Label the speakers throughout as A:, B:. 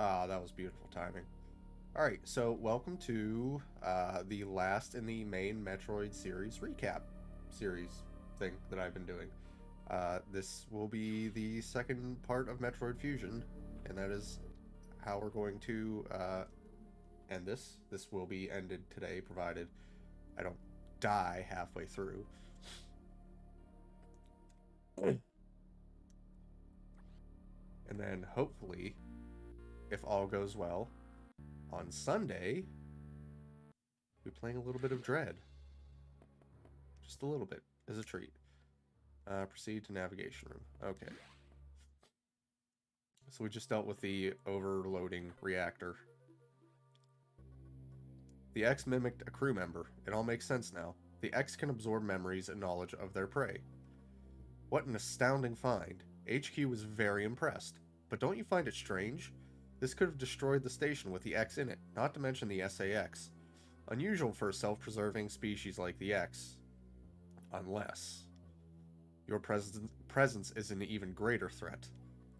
A: Ah, that was beautiful timing. Alright, so welcome to the last in the main Metroid series recap series thing that I've been doing. This will be the second part of Metroid Fusion, and that is how we're going to end this. This will be ended today, provided I don't die halfway through. And then hopefully, if all goes well, on Sunday, we're playing a little bit of Dread. Just a little bit, as a treat. Proceed to navigation room. Okay. So we just dealt with the overloading reactor. The X mimicked a crew member. It all makes sense now. The X can absorb memories and knowledge of their prey. What an astounding find. HQ was very impressed. But don't you find it strange? This could have destroyed the station with the X in it, not to mention the SAX. Unusual for a self-preserving species like the X. Unless your presence is an even greater threat.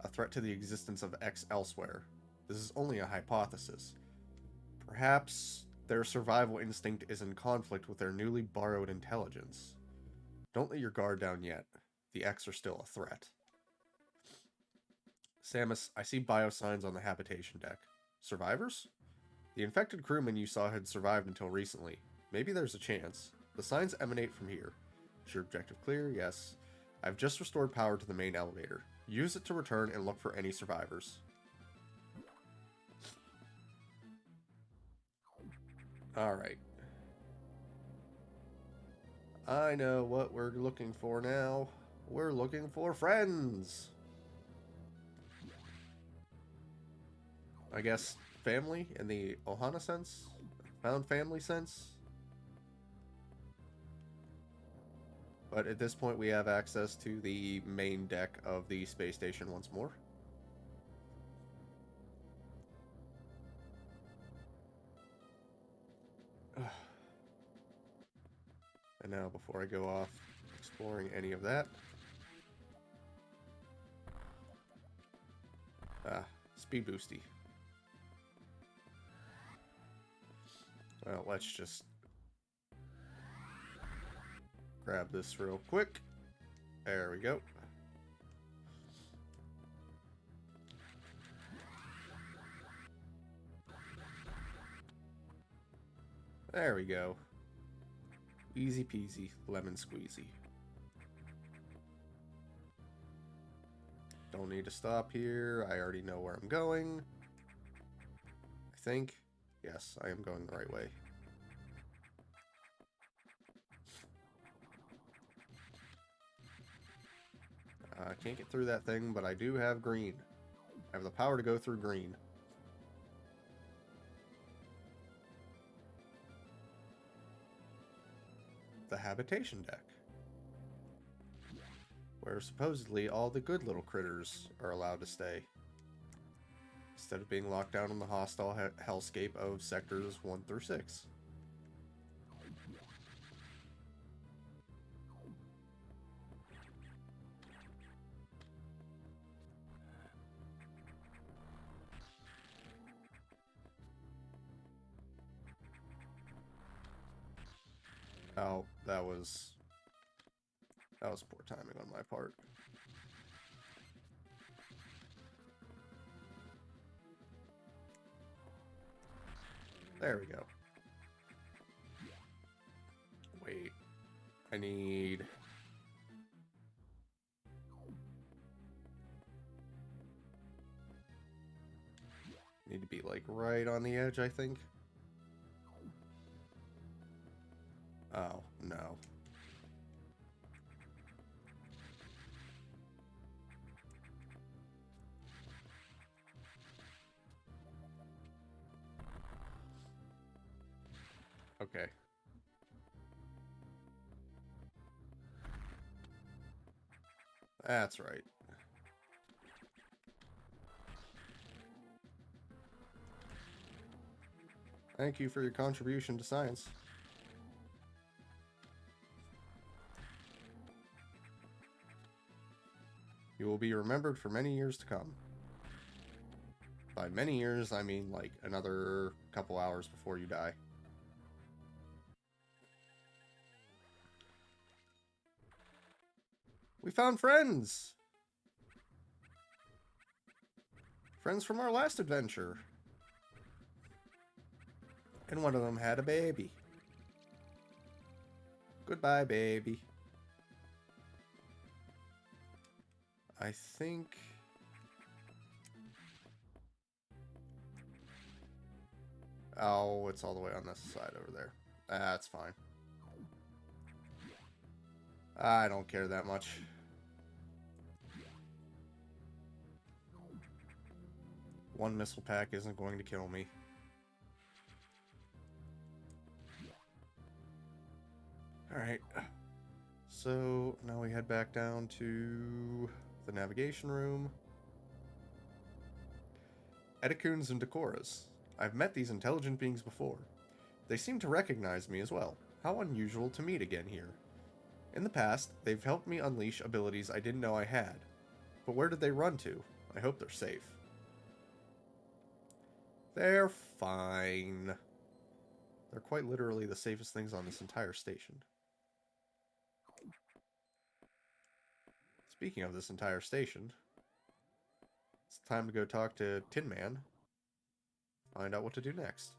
A: A threat to the existence of X elsewhere. This is only a hypothesis. Perhaps their survival instinct is in conflict with their newly borrowed intelligence. Don't let your guard down yet. The X are still a threat. Samus, I see biosigns on the habitation deck. Survivors? The infected crewman you saw had survived until recently. Maybe there's a chance. The signs emanate from here. Is your objective clear? Yes. I've just restored power to the main elevator. Use it to return and look for any survivors. Alright. I know what we're looking for now. We're looking for friends. I guess family in the Ohana sense? Found family sense? But at this point we have access to the main deck of the space station once more. And now before I go off exploring any of that... speed boosty. Well, let's just grab this real quick. There we go. There we go. Easy peasy, lemon squeezy. Don't need to stop here. I already know where I'm going. I think. Yes, I am going the right way. I can't get through that thing, but I do have green. I have the power to go through green. The habitation deck, where supposedly all the good little critters are allowed to stay, instead of being locked down in the hostile hellscape of sectors 1 through 6. Oh, that was poor timing on my part. There we go. Wait. I need... Need to be, like, right on the edge, I think. Oh, no. Okay. That's right. Thank you for your contribution to science. You will be remembered for many years to come. By many years, I mean like another couple hours before you die. We found friends! Friends from our last adventure. And one of them had a baby. Goodbye, baby. I think... Oh, it's all the way on this side over there. That's fine. I don't care that much. One missile pack isn't going to kill me. Alright. So, now we head back down to the navigation room. Edicoons and Decoras. I've met these intelligent beings before. They seem to recognize me as well. How unusual to meet again here. In the past, they've helped me unleash abilities I didn't know I had. But where did they run to? I hope they're safe. They're fine. They're quite literally the safest things on this entire station. Speaking of this entire station, it's time to go talk to Tin Man. Find out what to do next.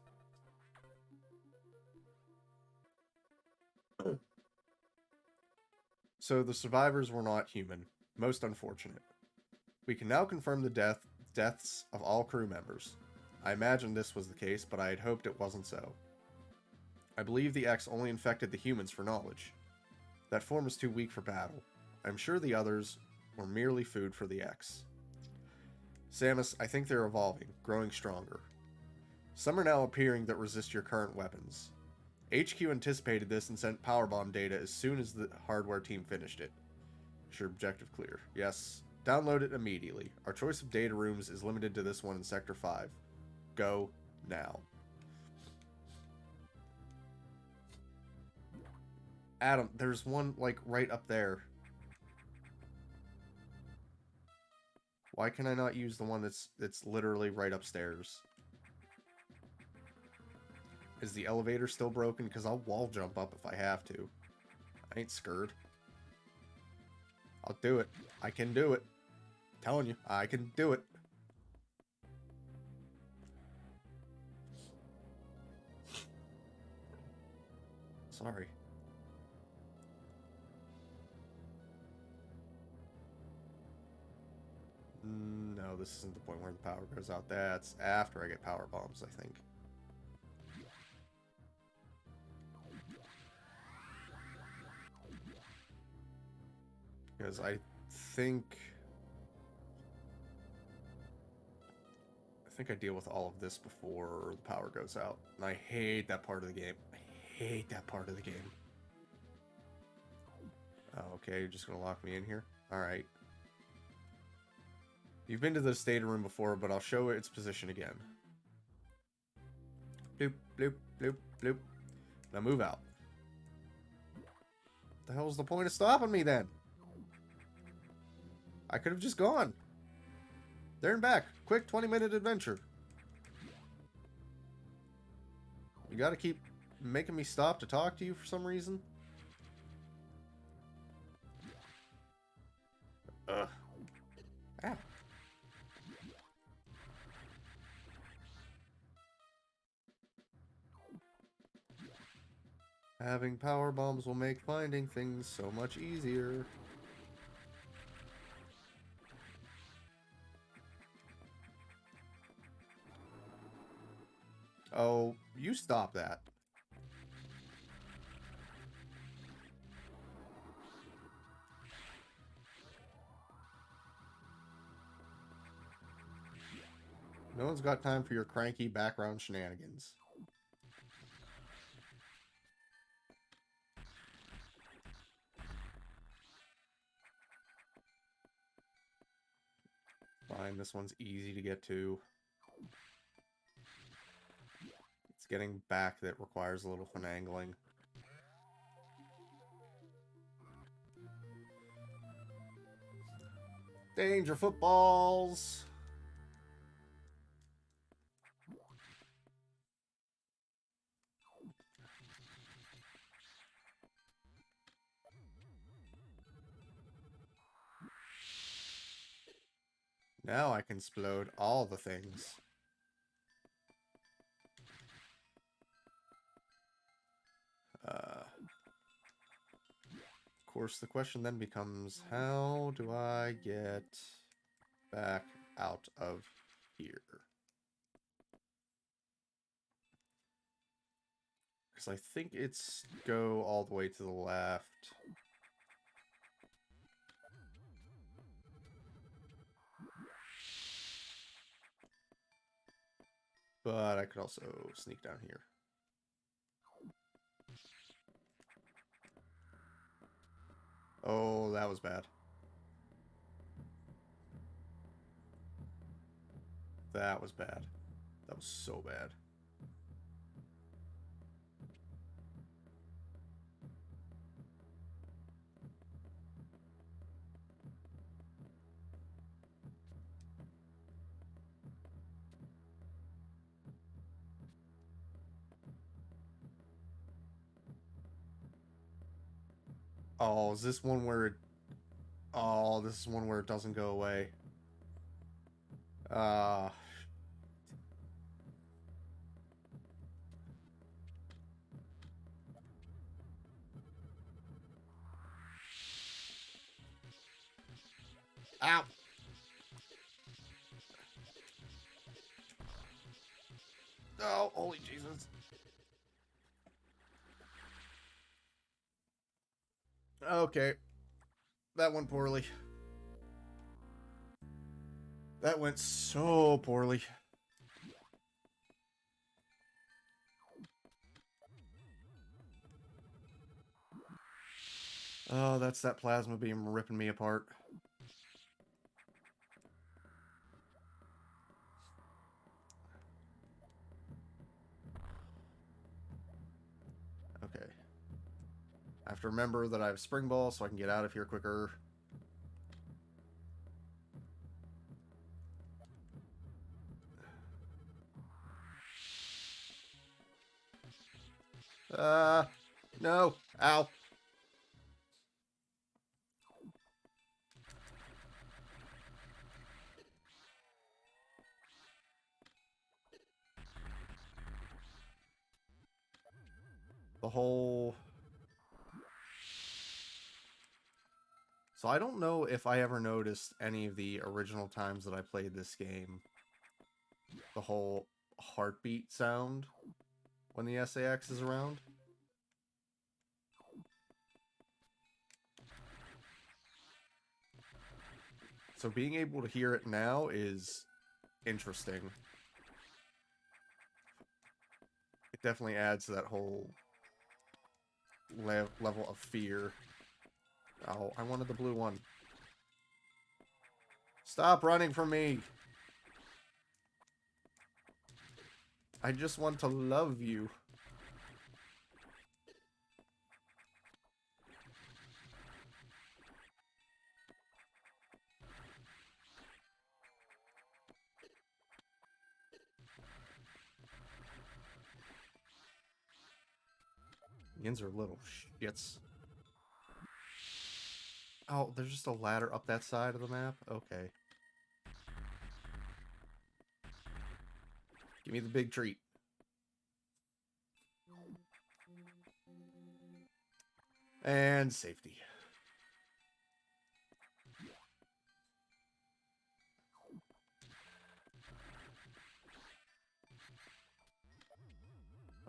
A: So the survivors were not human. Most unfortunate. We can now confirm the deaths of all crew members. I imagined this was the case, but I had hoped it wasn't so. I believe the X only infected the humans for knowledge. That form is too weak for battle. I'm sure the others were merely food for the X. Samus, I think they're evolving, growing stronger. Some are now appearing that resist your current weapons. HQ anticipated this and sent powerbomb data as soon as the hardware team finished it. Is your objective clear? Yes. Download it immediately. Our choice of data rooms is limited to this one in Sector 5. Go now. Adam, there's one, like, right up there. Why can I not use the one that's literally right upstairs? Is the elevator still broken? Because I'll wall jump up if I have to. I ain't scared. I'll do it. I can do it. I'm telling you, I can do it. Sorry. No, this isn't the point where the power goes out. That's after I get power bombs, I think. Because I think I deal with all of this before the power goes out. And I hate that part of the game. I hate that part of the game. Oh, okay, you're just gonna lock me in here? Alright. You've been to this data room before, but I'll show its position again. Bloop, bloop, bloop, bloop. Now move out. What the hell's the point of stopping me then? I could have just gone. There and back. Quick 20-minute adventure. You gotta keep making me stop to talk to you for some reason. Ugh. Ah. Having power bombs will make finding things so much easier. Oh, you stop that. No one's got time for your cranky background shenanigans. Fine, this one's easy to get to. It's getting back that requires a little finagling. Danger footballs! Now I can explode all the things. Of course, the question then becomes, how do I get back out of here? Because I think it's go all the way to the left. But I could also sneak down here. Oh, that was bad. That was bad. That was so bad. Oh, is this one where it... Oh, this is one where it doesn't go away. Uh... Ow! Oh, holy Jesus. Okay. That went poorly. That went so poorly. Oh, that's that plasma beam ripping me apart. Okay. I have to remember that I have Spring Ball so I can get out of here quicker. No. Ow. The whole... So I don't know if I ever noticed any of the original times that I played this game, the whole heartbeat sound when the SAX is around. So being able to hear it now is interesting. It definitely adds to that whole level of fear. Oh, I wanted the blue one. Stop running from me! I just want to love you. Yins are little shits. Oh, there's just a ladder up that side of the map? Okay. Give me the big treat. And safety.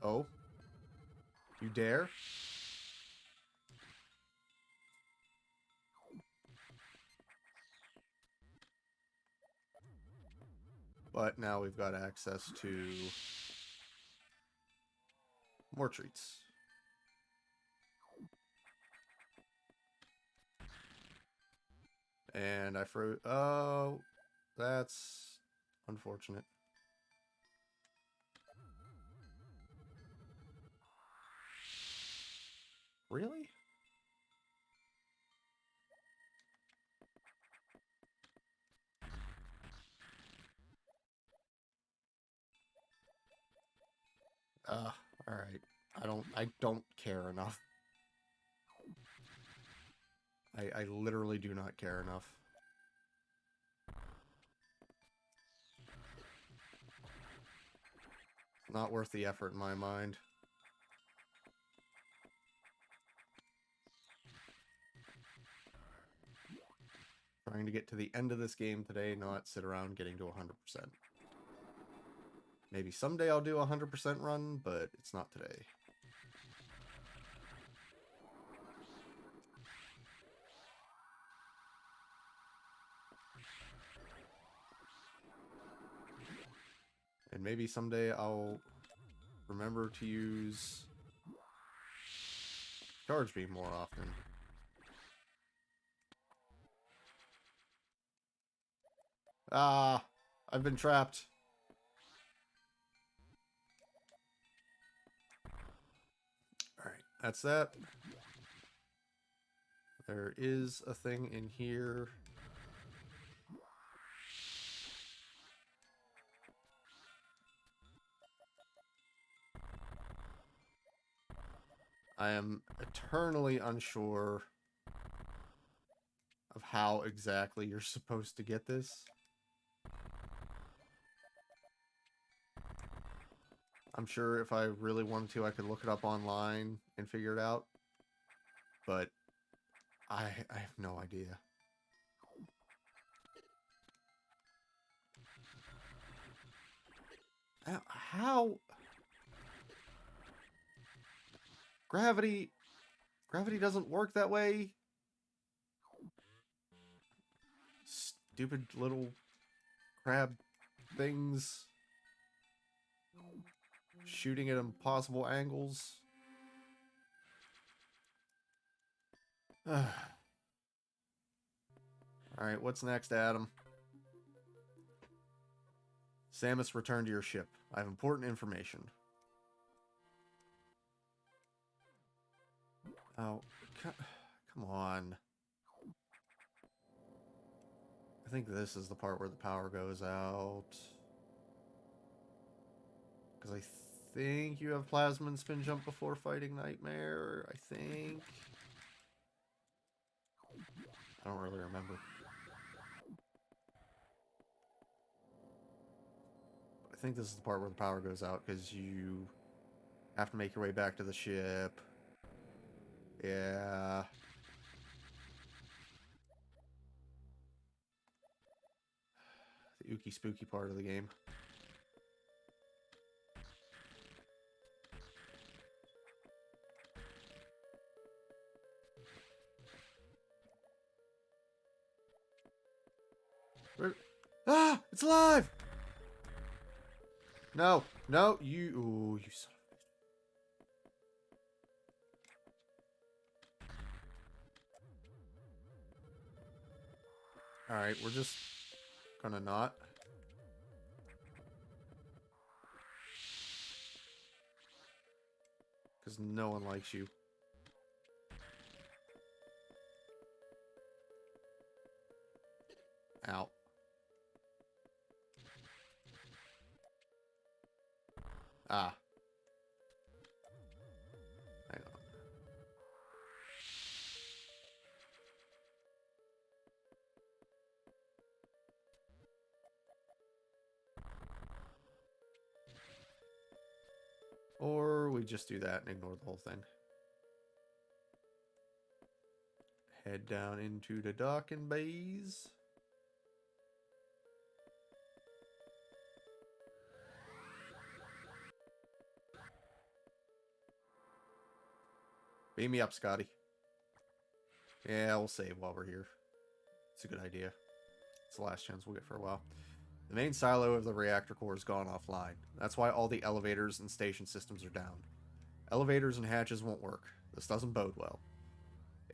A: Oh. You dare? But now we've got access to more treats. And I froze. Oh, that's unfortunate. Really? Alright. I don't care enough. I literally do not care enough. Not worth the effort in my mind. Trying to get to the end of this game today, not sit around getting to 100%. Maybe someday I'll do a 100% run, but it's not today. And maybe someday I'll remember to use charge beam more often. Ah, I've been trapped. Alright, that's that. There is a thing in here. I am eternally unsure of how exactly you're supposed to get this. I'm sure if I really wanted to, I could look it up online and figure it out. But I have no idea. How? Gravity doesn't work that way. Stupid little crab things shooting at impossible angles. Alright, what's next, Adam? Samus, return to your ship. I have important information. Oh, come on. I think this is the part where the power goes out. Because I think you have Plasma and Spin Jump before fighting Nightmare. I think. I don't really remember. I think this is the part where the power goes out because you have to make your way back to the ship. Yeah. The ooky spooky part of the game. Ah! It's alive! No, no, you... Ooh, you son of a... Alright, we're just gonna not. Because no one likes you. Ow. Ah. Hang on. Or we just do that and ignore the whole thing. Head down into the docking bays. Beam me up, Scotty. Yeah, we'll save while we're here. It's a good idea. It's the last chance we'll get for a while. The main silo of the reactor core has gone offline. That's why all the elevators and station systems are down. Elevators and hatches won't work. This doesn't bode well.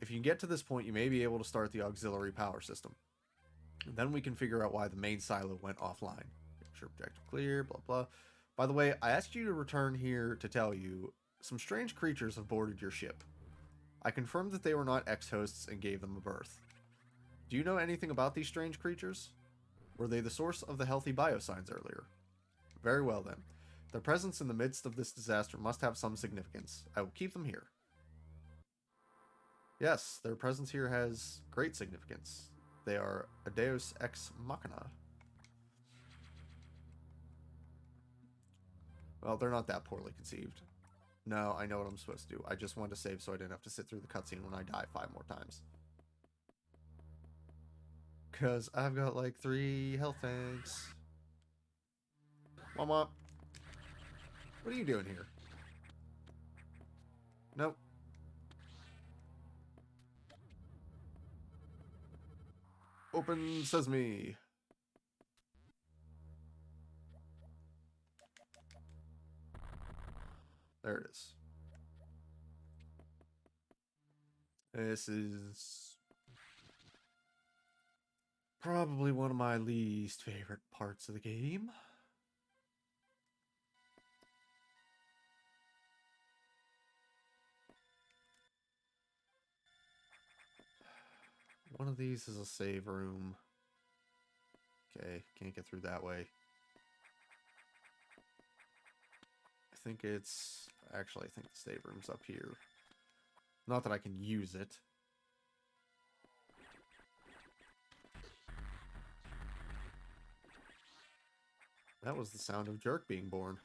A: If you can get to this point, you may be able to start the auxiliary power system. And then we can figure out why the main silo went offline. Make sure objective clear, blah blah. By the way, I asked you to return here to tell you some strange creatures have boarded your ship. I confirmed that they were not ex-hosts and gave them a berth. Do you know anything about these strange creatures? Were they the source of the healthy biosigns earlier? Very well then. Their presence in the midst of this disaster must have some significance. I will keep them here. Yes, their presence here has great significance. They are a deus ex machina. Well, they're not that poorly conceived. No, I know what I'm supposed to do. I just wanted to save so I didn't have to sit through the cutscene when I die 5 more times. Because I've got like 3 health tanks. Mama, what are you doing here? Nope. Open sesame. There it is. This is probably one of my least favorite parts of the game. One of these is a save room. Okay, can't get through that way. I think it's... Actually, I think the save room's up here. Not that I can use it. That was the sound of Jerk being born.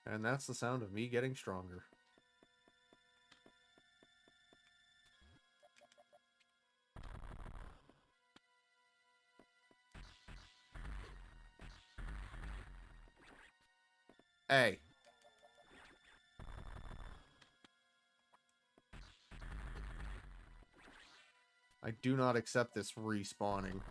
A: And that's the sound of me getting stronger. Hey. I do not accept this respawning.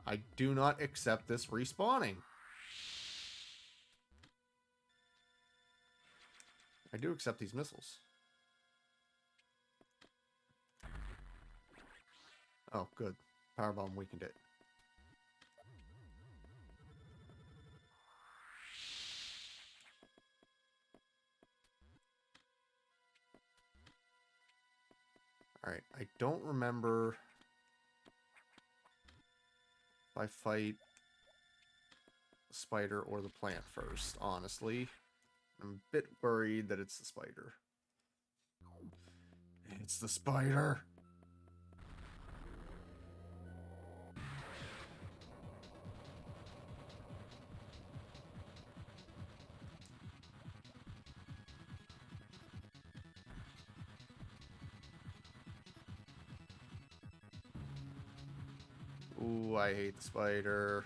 A: I do not accept this respawning. I do accept these missiles. Oh, good. Powerbomb weakened it. Alright, I don't remember if I fight the spider or the plant first, honestly. I'm a bit worried that it's the spider. It's the spider! Ooh, I hate the spider.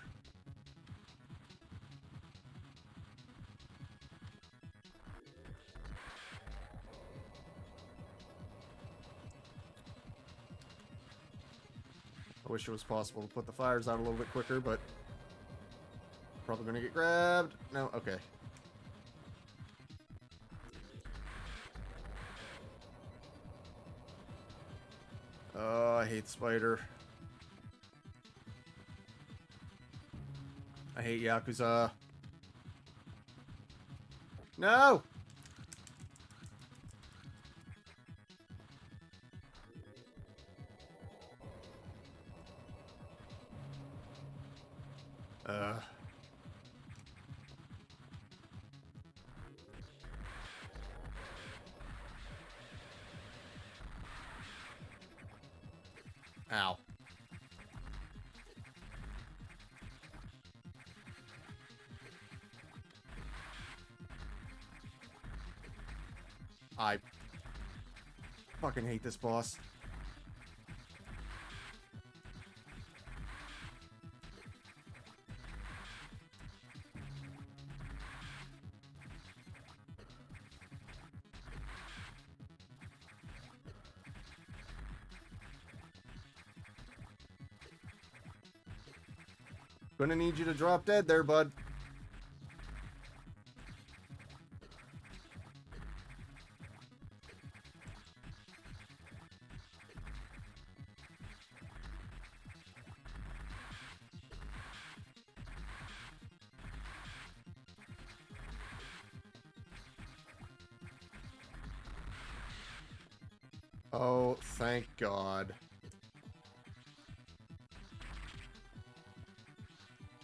A: I wish it was possible to put the fires out a little bit quicker, but... Probably gonna get grabbed. No, okay. Oh, I hate the spider. I hate Yakuza. No! Ow. I fucking hate this boss. Gonna need you to drop dead there, bud. Oh, thank God.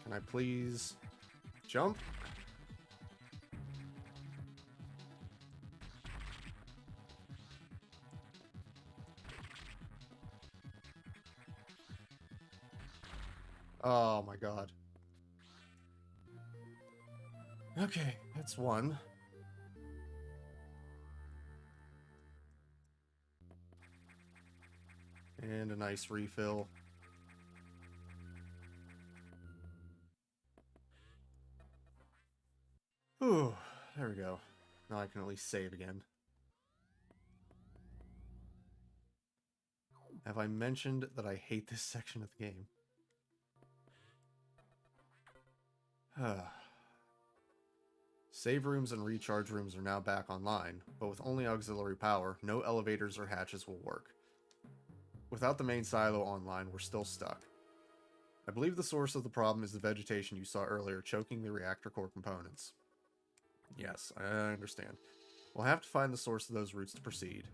A: Can I please jump? Oh my god. Okay, that's one. And a nice refill. Whew, there we go. Now I can at least save again. Have I mentioned that I hate this section of the game? Save rooms and recharge rooms are now back online, but with only auxiliary power, no elevators or hatches will work. Without the main silo online, we're still stuck. I believe the source of the problem is the vegetation you saw earlier choking the reactor core components. Yes, I understand. We'll have to find the source of those roots to proceed.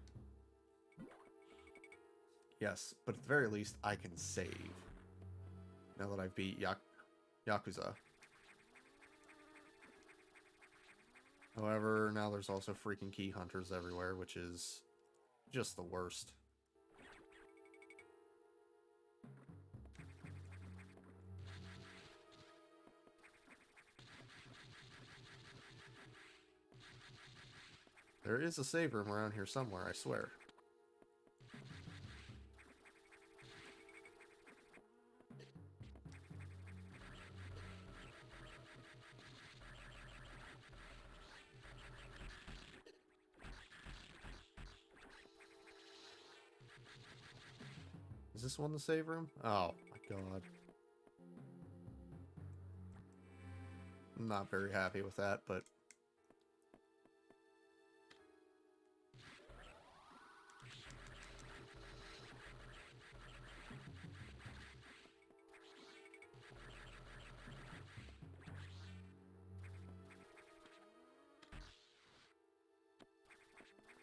A: Yes, but at the very least, I can save. Now that I've beat Yakuza. However, now there's also freaking key hunters everywhere, which is just the worst. There is a save room around here somewhere, I swear. Is this one the save room? Oh my god. I'm not very happy with that, but...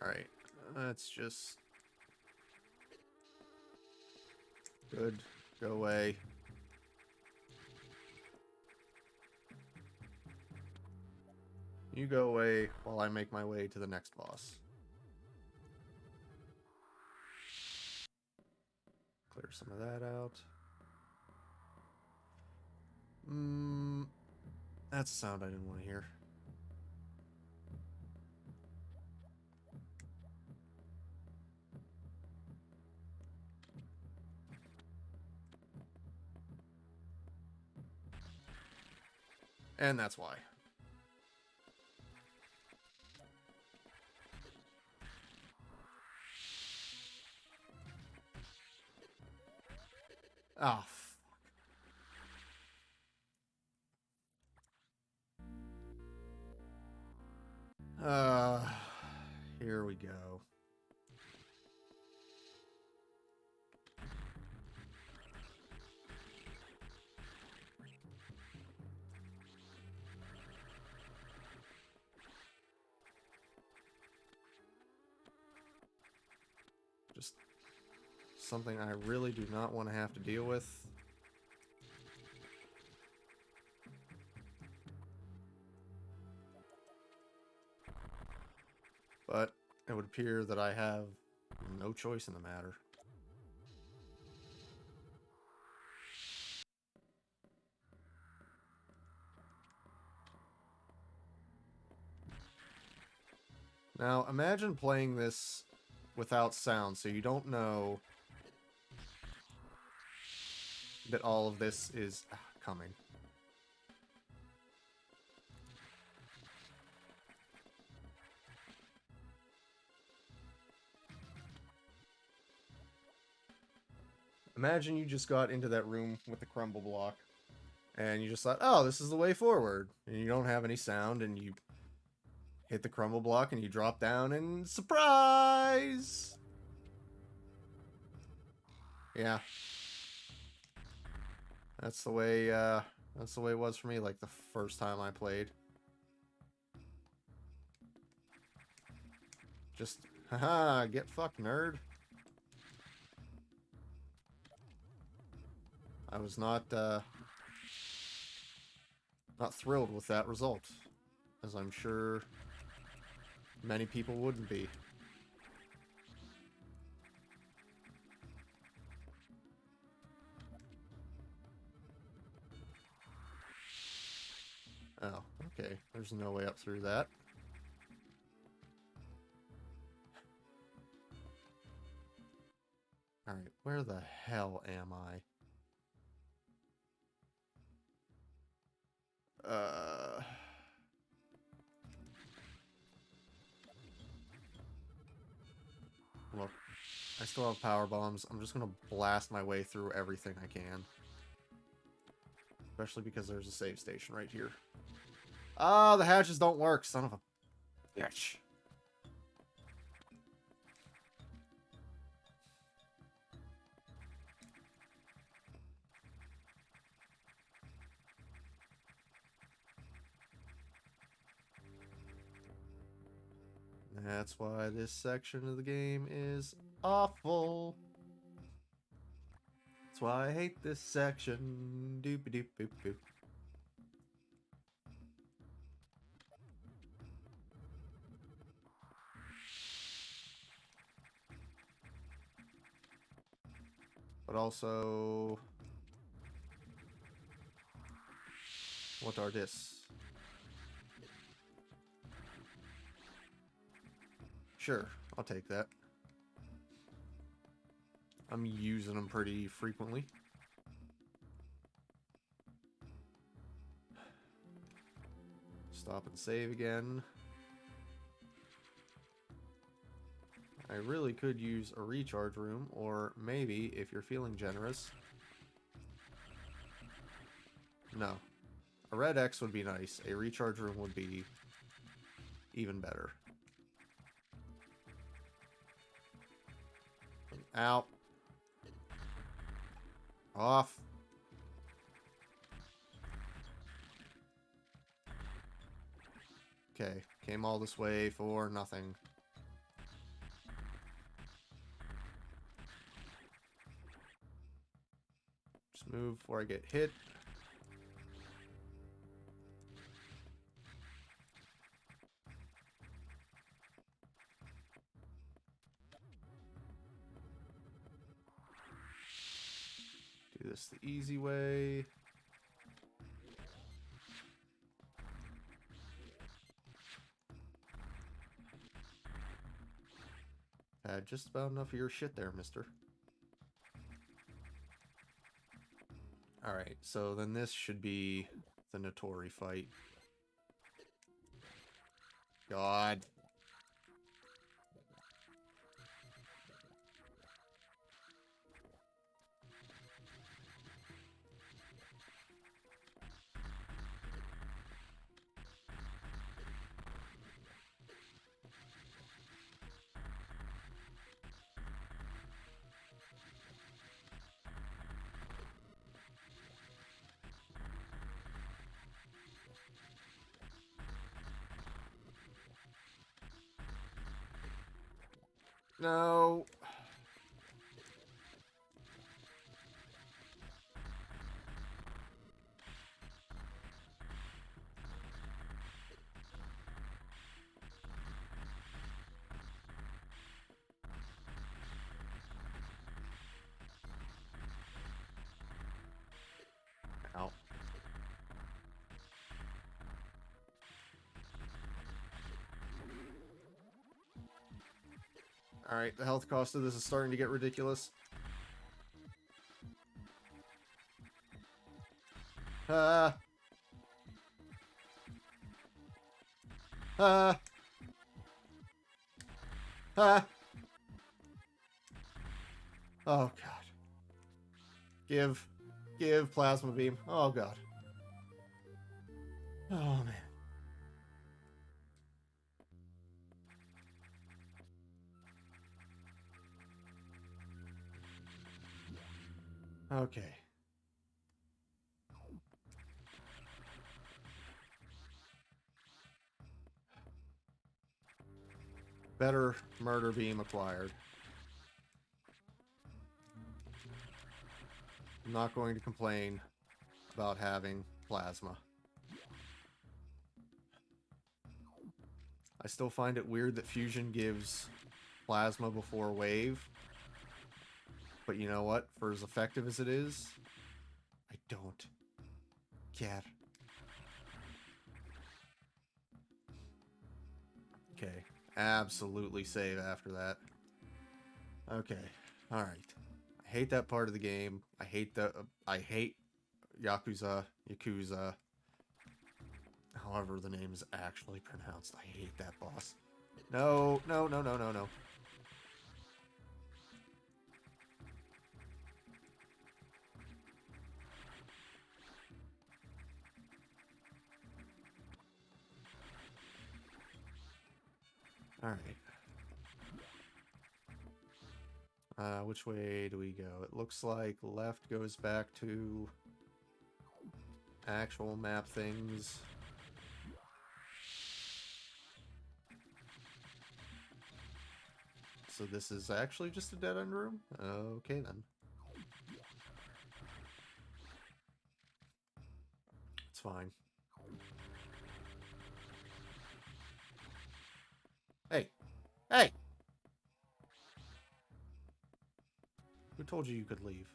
A: Alright, let's just... Good. Go away. You go away while I make my way to the next boss. Clear some of that out. That's a sound I didn't want to hear. And that's why. Ah, fuck. Here we go. Just something I really do not want to have to deal with. But it would appear that I have no choice in the matter. Now, imagine playing this without sound, so you don't know that all of this is coming. Imagine you just got into that room with the crumble block, and you just thought, oh, this is the way forward. And you don't have any sound, and you hit the crumble block, and you drop down, and surprise! Yeah. That's the way it was for me, like, the first time I played. Just, haha, get fucked, nerd. I was not thrilled with that result, as I'm sure many people wouldn't be. Oh, okay. There's no way up through that. Alright, where the hell am I? Look, I still have power bombs. I'm just gonna blast my way through everything I can. Especially because there's a save station right here. Ah, the hatches don't work, son of a bitch. That's why this section of the game is awful. That's why I hate this section. Doop-a-doop-boop-boop. But also... what are this? Sure, I'll take that. I'm using them pretty frequently. Stop and save again. I really could use a recharge room, or maybe, if you're feeling generous... no. A red X would be nice. A recharge room would be even better. Out. Off. Okay, came all this way for nothing. Just move before I get hit. Do this the easy way. Had just about enough of your shit there, mister. Alright, so then this should be the Notori fight. God. No. Ow. Alright, the health cost of this is starting to get ridiculous. Ah. Ah. Ah. Oh, God. Give plasma beam. Oh, God. Oh, man. Okay. Better murder beam acquired. I'm not going to complain about having plasma. I still find it weird that Fusion gives plasma before wave. But you know what? For as effective as it is, I don't care. absolutely save after that. Okay. Alright. I hate that part of the game. I hate Yakuza. However the name is actually pronounced. I hate that boss. No, no, no, no, no, no. Alright. Which way do we go? It looks like left goes back to actual map things. So this is actually just a dead-end room? Okay, then. It's fine. Hey! Hey! Who told you could leave?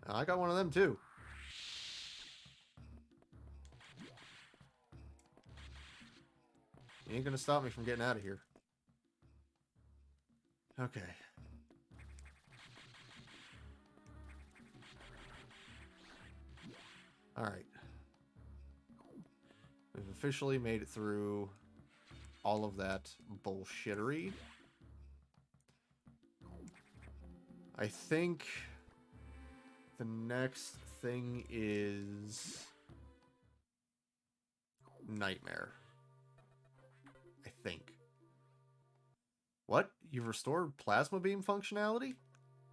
A: I got one of them, too. You ain't gonna stop me from getting out of here. Okay. Alright. We've officially made it through all of that bullshittery. I think the next thing is Nightmare. I think. What? You've restored plasma beam functionality?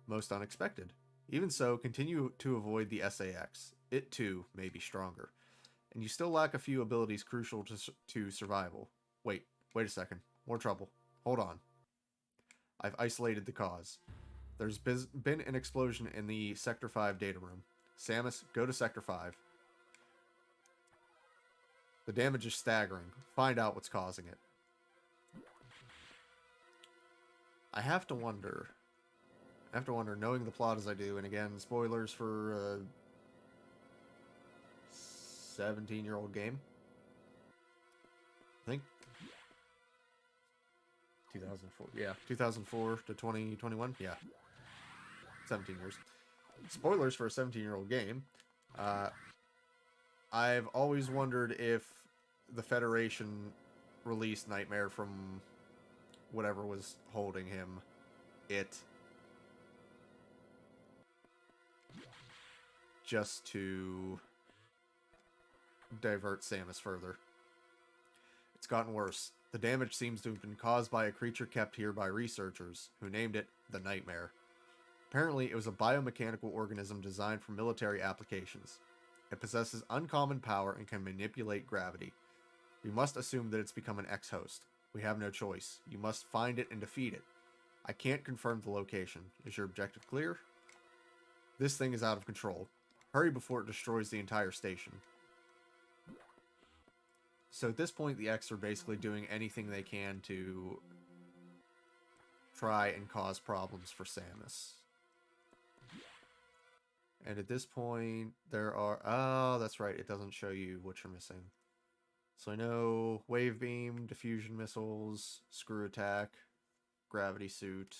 A: Most unexpected. Even so, continue to avoid the SAX. It too may be stronger. And you still lack a few abilities crucial to survival. Wait a second. More trouble. Hold on. I've isolated the cause. There's been an explosion in the Sector 5 data room. Samus, go to Sector 5. The damage is staggering. Find out what's causing it. I have to wonder, knowing the plot as I do, and again, spoilers for a 17-year-old game. I think 2004. Yeah, 2004 to 2021. Yeah, 17 years. Spoilers for a 17-year-old game. I've always wondered if the Federation released Nightmare from whatever was holding him. Just to divert Samus further. It's gotten worse. The damage seems to have been caused by a creature kept here by researchers, who named it the Nightmare. Apparently, it was a biomechanical organism designed for military applications. It possesses uncommon power and can manipulate gravity. We must assume that it's become an ex-host. We have no choice. You must find it and defeat it. I can't confirm the location. Is your objective clear? This thing is out of control. Hurry before it destroys the entire station. So at this point, the X are basically doing anything they can to try and cause problems for Samus. And at this point, there are... Oh, that's right. It doesn't show you what you're missing. So I know Wave Beam, Diffusion Missiles, Screw Attack, Gravity Suit.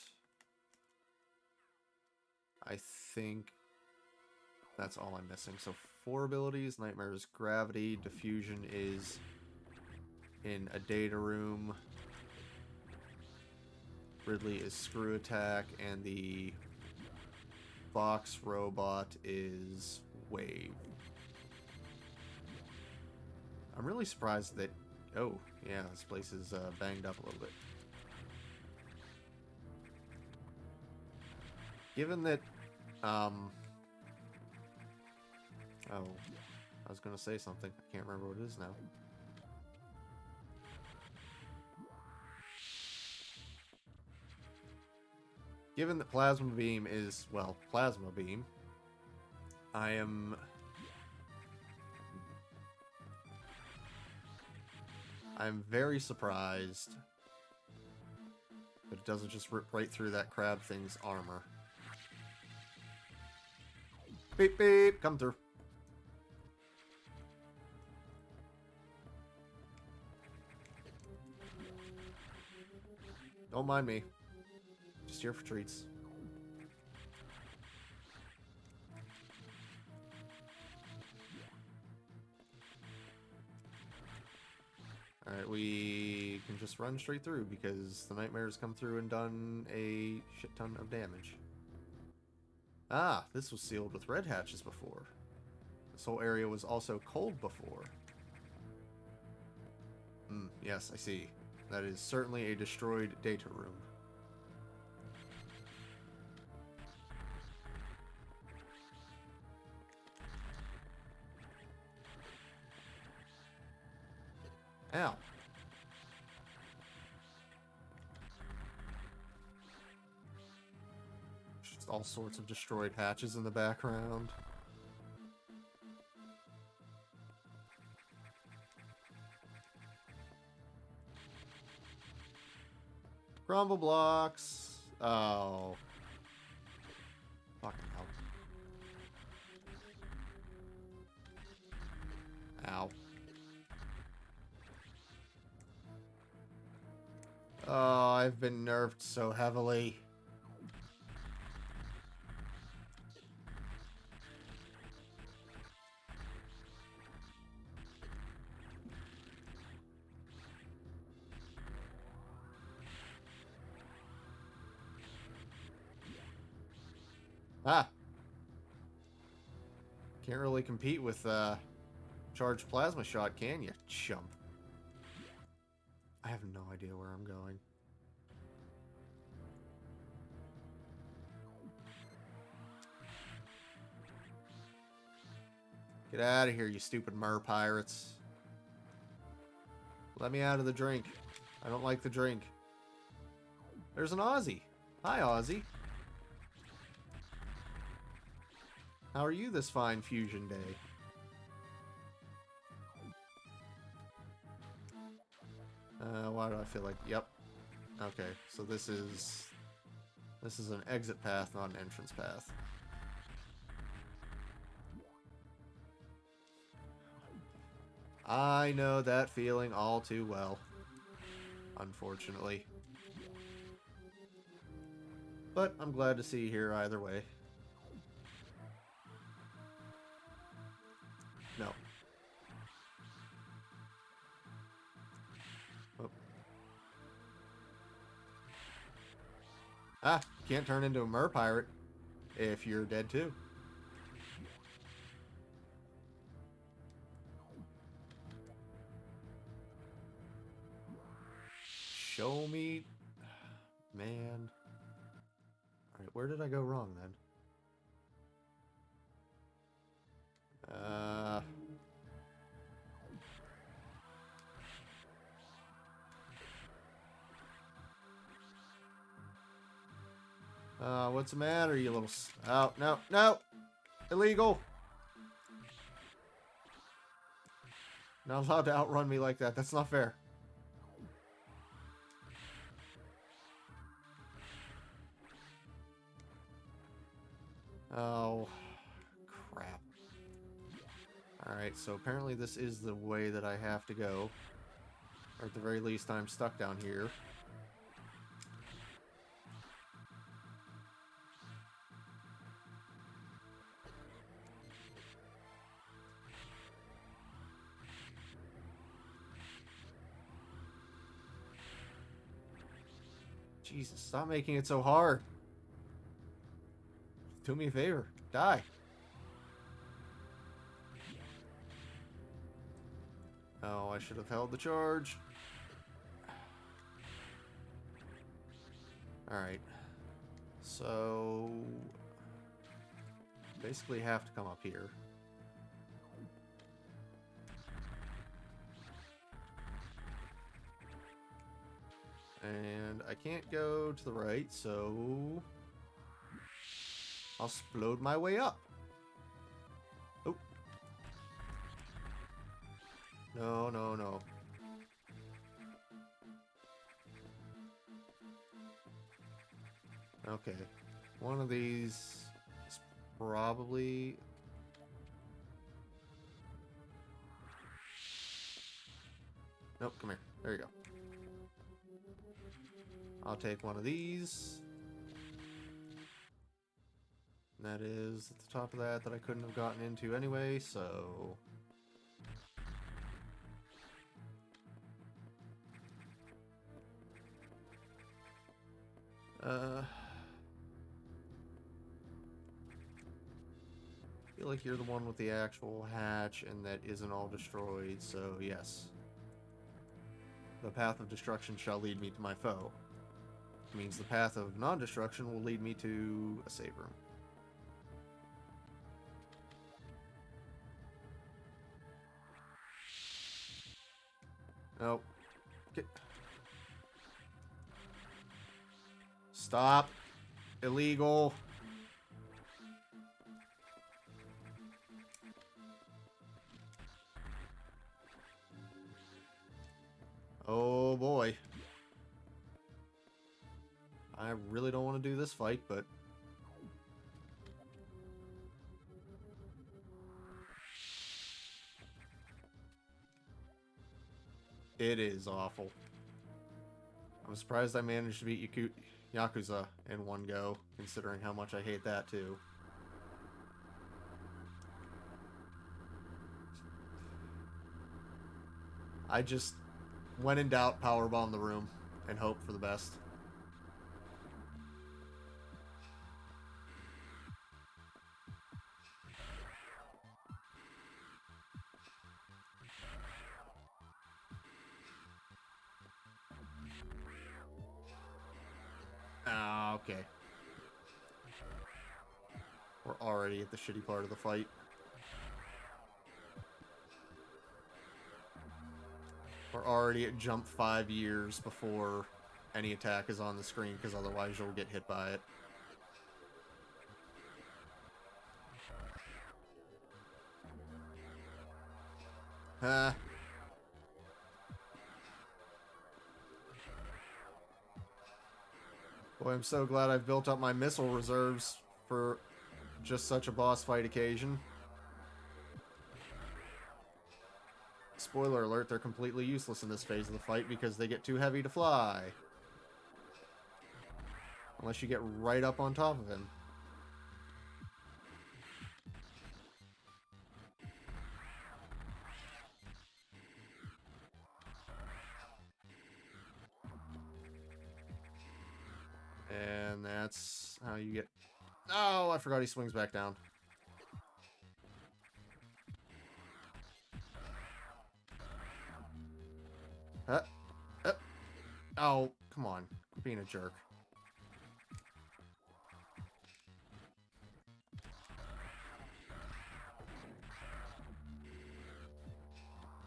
A: I think that's all I'm missing. So 4 abilities. Nightmare's Gravity. Diffusion is in a data room. Ridley is Screw Attack. And the Fox Robot is Wave. I'm really surprised that... Oh, yeah, this place is banged up a little bit. Given that... Oh, I was going to say something. I can't remember what it is now. Given that Plasma Beam is, well, Plasma Beam, I'm very surprised that it doesn't just rip right through that crab thing's armor. Beep, beep, come through. mind me. Just here for treats. Alright, we can just run straight through because the nightmares come through and done a shit ton of damage. Ah, this was sealed with red hatches before. This whole area was also cold before. Yes, I see. That is certainly a destroyed data room. Ow. Just all sorts of destroyed hatches in the background. Crumble blocks. Oh. Fucking hell. Ow. Oh, I've been nerfed so heavily. Ah. Can't really compete with charged plasma shot, can you, chump? I have no idea where I'm going. Get out of here, you stupid mer pirates. Let me out of the drink. I don't like the drink. There's an Aussie. Hi, Aussie. How are you this fine fusion day? Why do I feel like... Yep. Okay, so this is an exit path, not an entrance path. I know that feeling all too well. Unfortunately. But I'm glad to see you here either way. No. Oh. Ah, you can't turn into a mer pirate if you're dead too. Show me... Man. Alright, where did I go wrong then? What's the matter, you little... Oh, no, no! Illegal! Not allowed to outrun me like that. That's not fair. Oh, crap. Alright, so apparently this is the way that I have to go. Or at the very least, I'm stuck down here. Jesus, stop making it so hard. Do me a favor. Die. Oh, I should have held the charge. Alright. So... basically have to come up here. And I can't go to the right, so... I'll explode my way up. Oh. No, no, no. Okay. One of these is probably... Nope, come here. There you go. I'll take one of these. And that is at the top of that I couldn't have gotten into anyway, so... I feel like you're the one with the actual hatch, and that isn't all destroyed, so yes. The path of destruction shall lead me to my foe. It means the path of non-destruction will lead me to a save room. Nope. Stop. Illegal. Oh boy. I really don't want to do this fight, but... it is awful. I'm surprised I managed to beat Yakuza in one go, considering how much I hate that too. I just, when in doubt, powerbomb the room and hope for the best. Ah, okay. We're already at the shitty part of the fight. We're already at jump 5 years before any attack is on the screen, because otherwise you'll get hit by it. Huh. Boy, I'm so glad I've built up my missile reserves for just such a boss fight occasion. Spoiler alert, they're completely useless in this phase of the fight because they get too heavy to fly. Unless you get right up on top of him. And that's how you get... oh, I forgot he swings back down. Oh, come on. Quit being a jerk.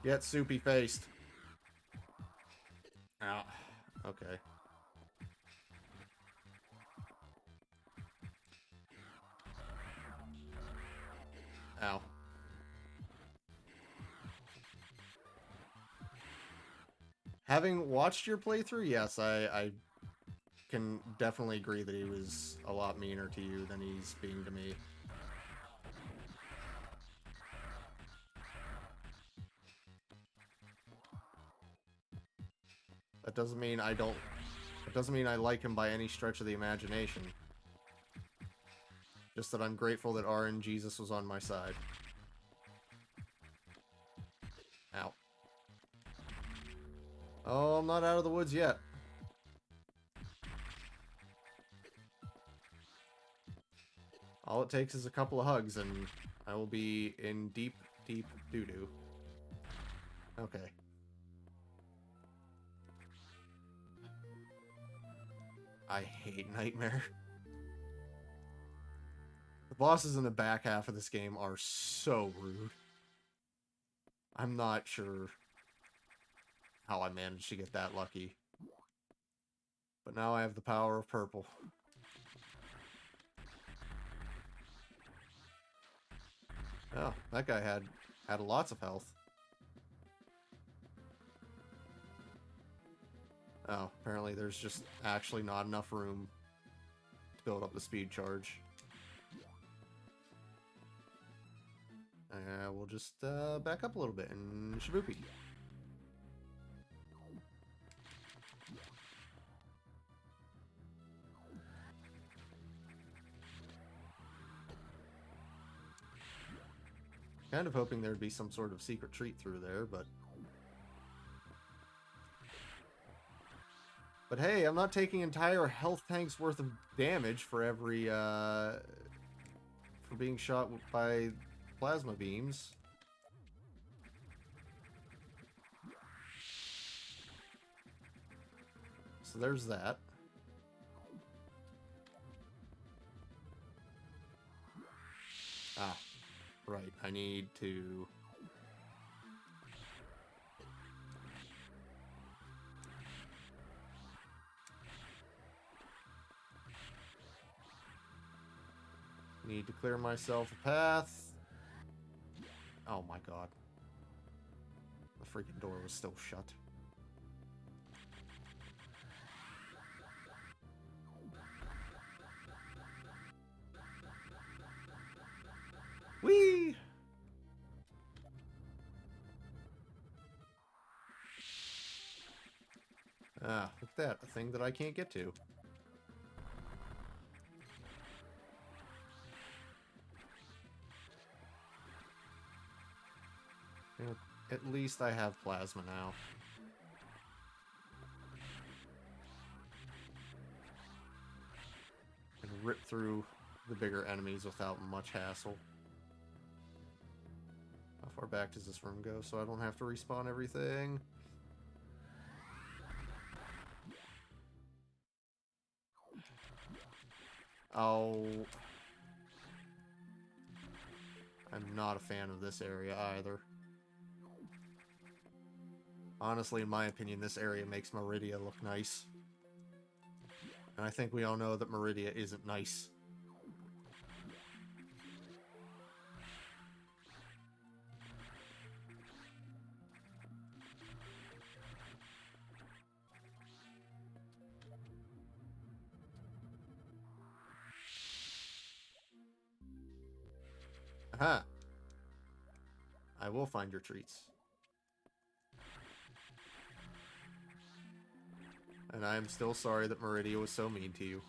A: Get soupy-faced. Ow. Okay. Ow. Having watched your playthrough, yes, I can definitely agree that he was a lot meaner to you than he's being to me. That doesn't mean I don't... It doesn't mean I like him by any stretch of the imagination. Just that I'm grateful that RNGesus was on my side. Ow. Oh, I'm not out of the woods yet. All it takes is a couple of hugs and I will be in deep, deep doo-doo. Okay. I hate Nightmare. The bosses in the back half of this game are so rude. I'm not sure how I managed to get that lucky. But now I have the power of purple. Oh, that guy had lots of health. Oh, apparently there's just actually not enough room to build up the speed charge. We'll just back up a little bit and shaboopy. Kind of hoping there'd be some sort of secret treat through there, but... But hey, I'm not taking entire health tanks worth of damage for every, for being shot by plasma beams. So there's that. Ah, right. I need to... Need to clear myself a path. Oh my god. The freaking door was still shut. Whee! Ah, look at that. A thing that I can't get to. At least I have plasma now. And rip through the bigger enemies without much hassle. How far back does this room go so I don't have to respawn everything? Oh. I'm not a fan of this area either. Honestly, in my opinion, this area makes Meridia look nice. And I think we all know that Meridia isn't nice. Aha! I will find your treats. And I am still sorry that Meridia was so mean to you.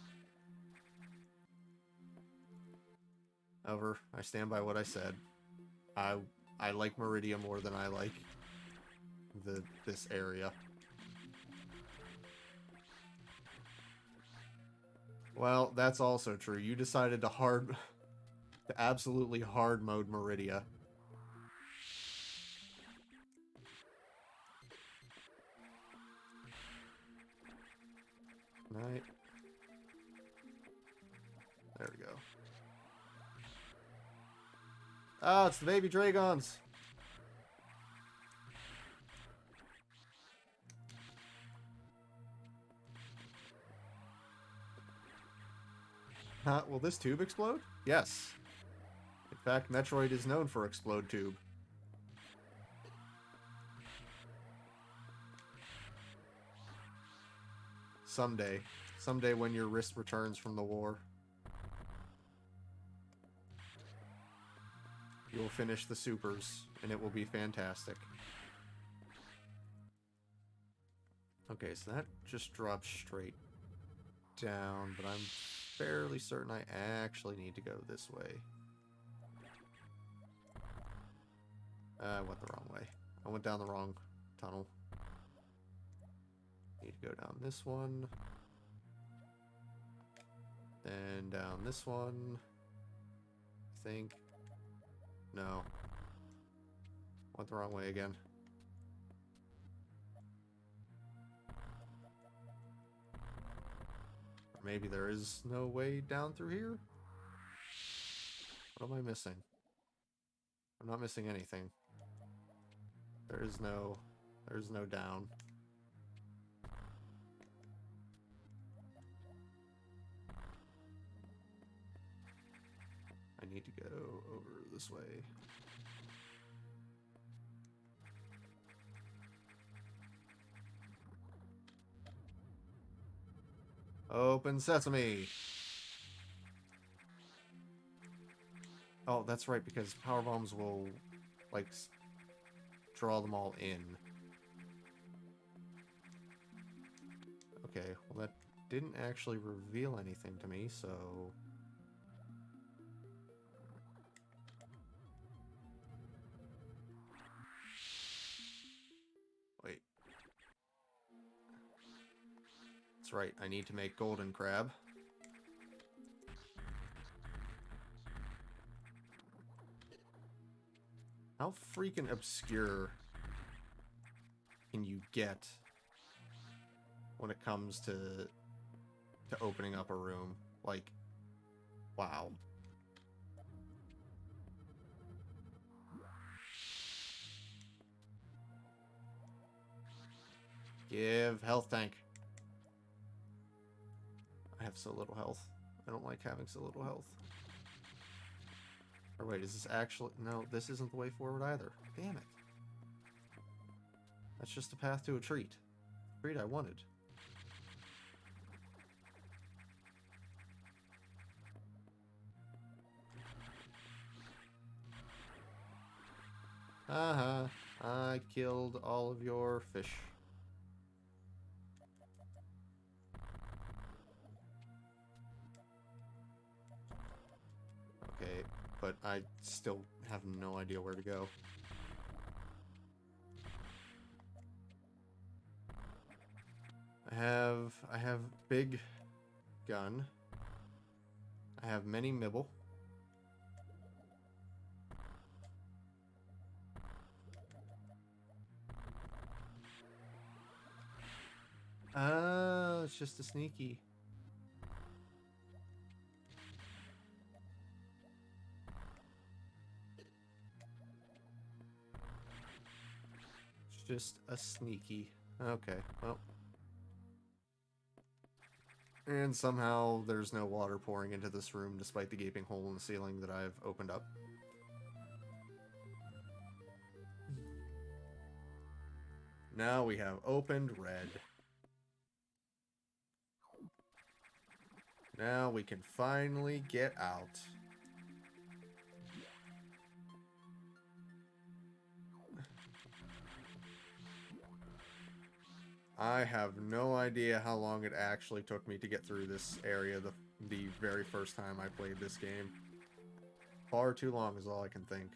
A: However, I stand by what I said. I like Meridia more than I like this area. Well, that's also true. You decided to absolutely hard mode Meridia. Right. There we go. Ah, it's the baby dragons. Will this tube explode? Yes. In fact, Metroid is known for Explode Tube. Someday. Someday when your wrist returns from the war. You will finish the supers, and it will be fantastic. Okay, so that just drops straight down, but I'm fairly certain I actually need to go this way. I went the wrong way. I went down the wrong tunnel. Need to go down this one. Then down this one. I think. No. Went the wrong way again. Or maybe there is no way down through here? What am I missing? I'm not missing anything. There's no down. I need to go over this way. Open sesame! Oh, that's right, because power bombs will, like, draw them all in. Okay, well that didn't actually reveal anything to me, so... right, I need to make golden crab. How freaking obscure can you get when it comes to opening up a room? Like, wow. Give health tank. I have so little health. I don't like having so little health. Or wait, is this actually... No, this isn't the way forward either. Damn it. That's just a path to a treat. Treat I wanted. Haha. I killed all of your fish. Okay, but I still have no idea where to go. I have big gun. I have many mibble. It's just a sneaky. It's just a sneaky. Okay, well. And somehow there's no water pouring into this room despite the gaping hole in the ceiling that I've opened up. Now we have opened red. Now we can finally get out. I have no idea how long it actually took me to get through this area the very first time I played this game. Far too long is all I can think.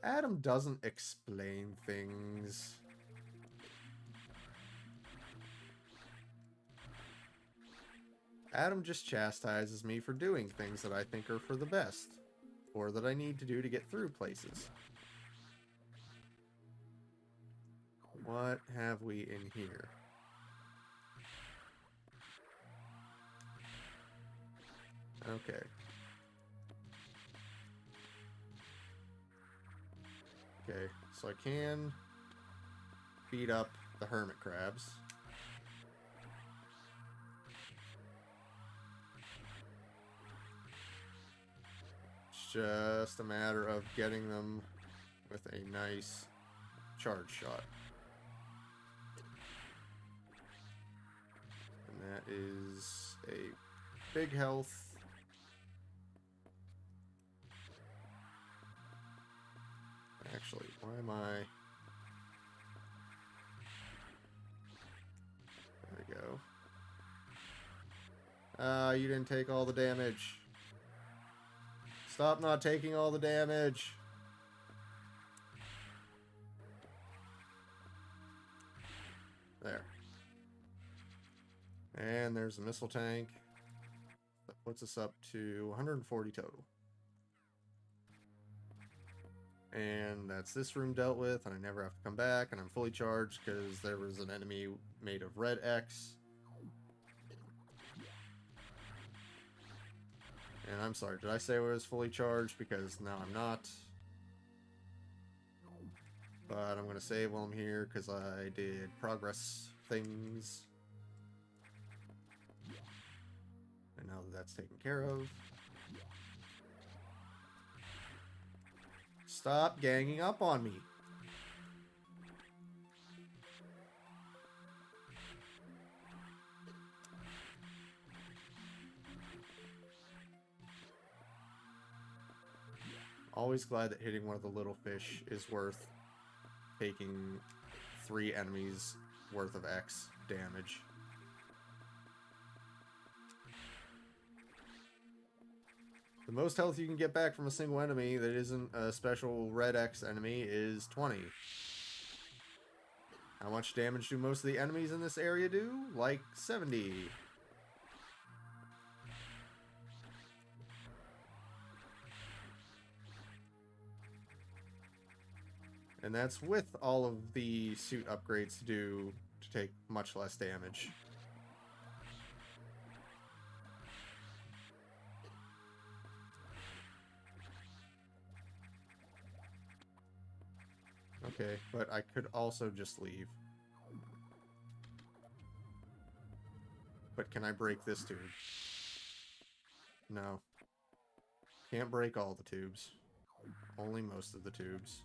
A: Adam doesn't explain things. Adam just chastises me for doing things that I think are for the best, or that I need to do to get through places. What have we in here? Okay. Okay, so I can beat up the hermit crabs. It's just a matter of getting them with a nice charge shot. And that is a big health. Actually, why am I... There we go. You didn't take all the damage. Stop not taking all the damage. There. And there's a missile tank. That puts us up to 140 total. And that's this room dealt with, and I never have to come back, and I'm fully charged because there was an enemy made of red X. And I'm sorry, did I say I was fully charged? Because now I'm not. But I'm going to save while I'm here because I did progress things. And now that that's taken care of. Stop ganging up on me. Always glad that hitting one of the little fish is worth taking 3 enemies worth of X damage. The most health you can get back from a single enemy that isn't a special red X enemy is 20. How much damage do most of the enemies in this area do? Like 70. And that's with all of the suit upgrades to take much less damage. Okay, but I could also just leave. But can I break this tube? No. Can't break all the tubes. Only most of the tubes.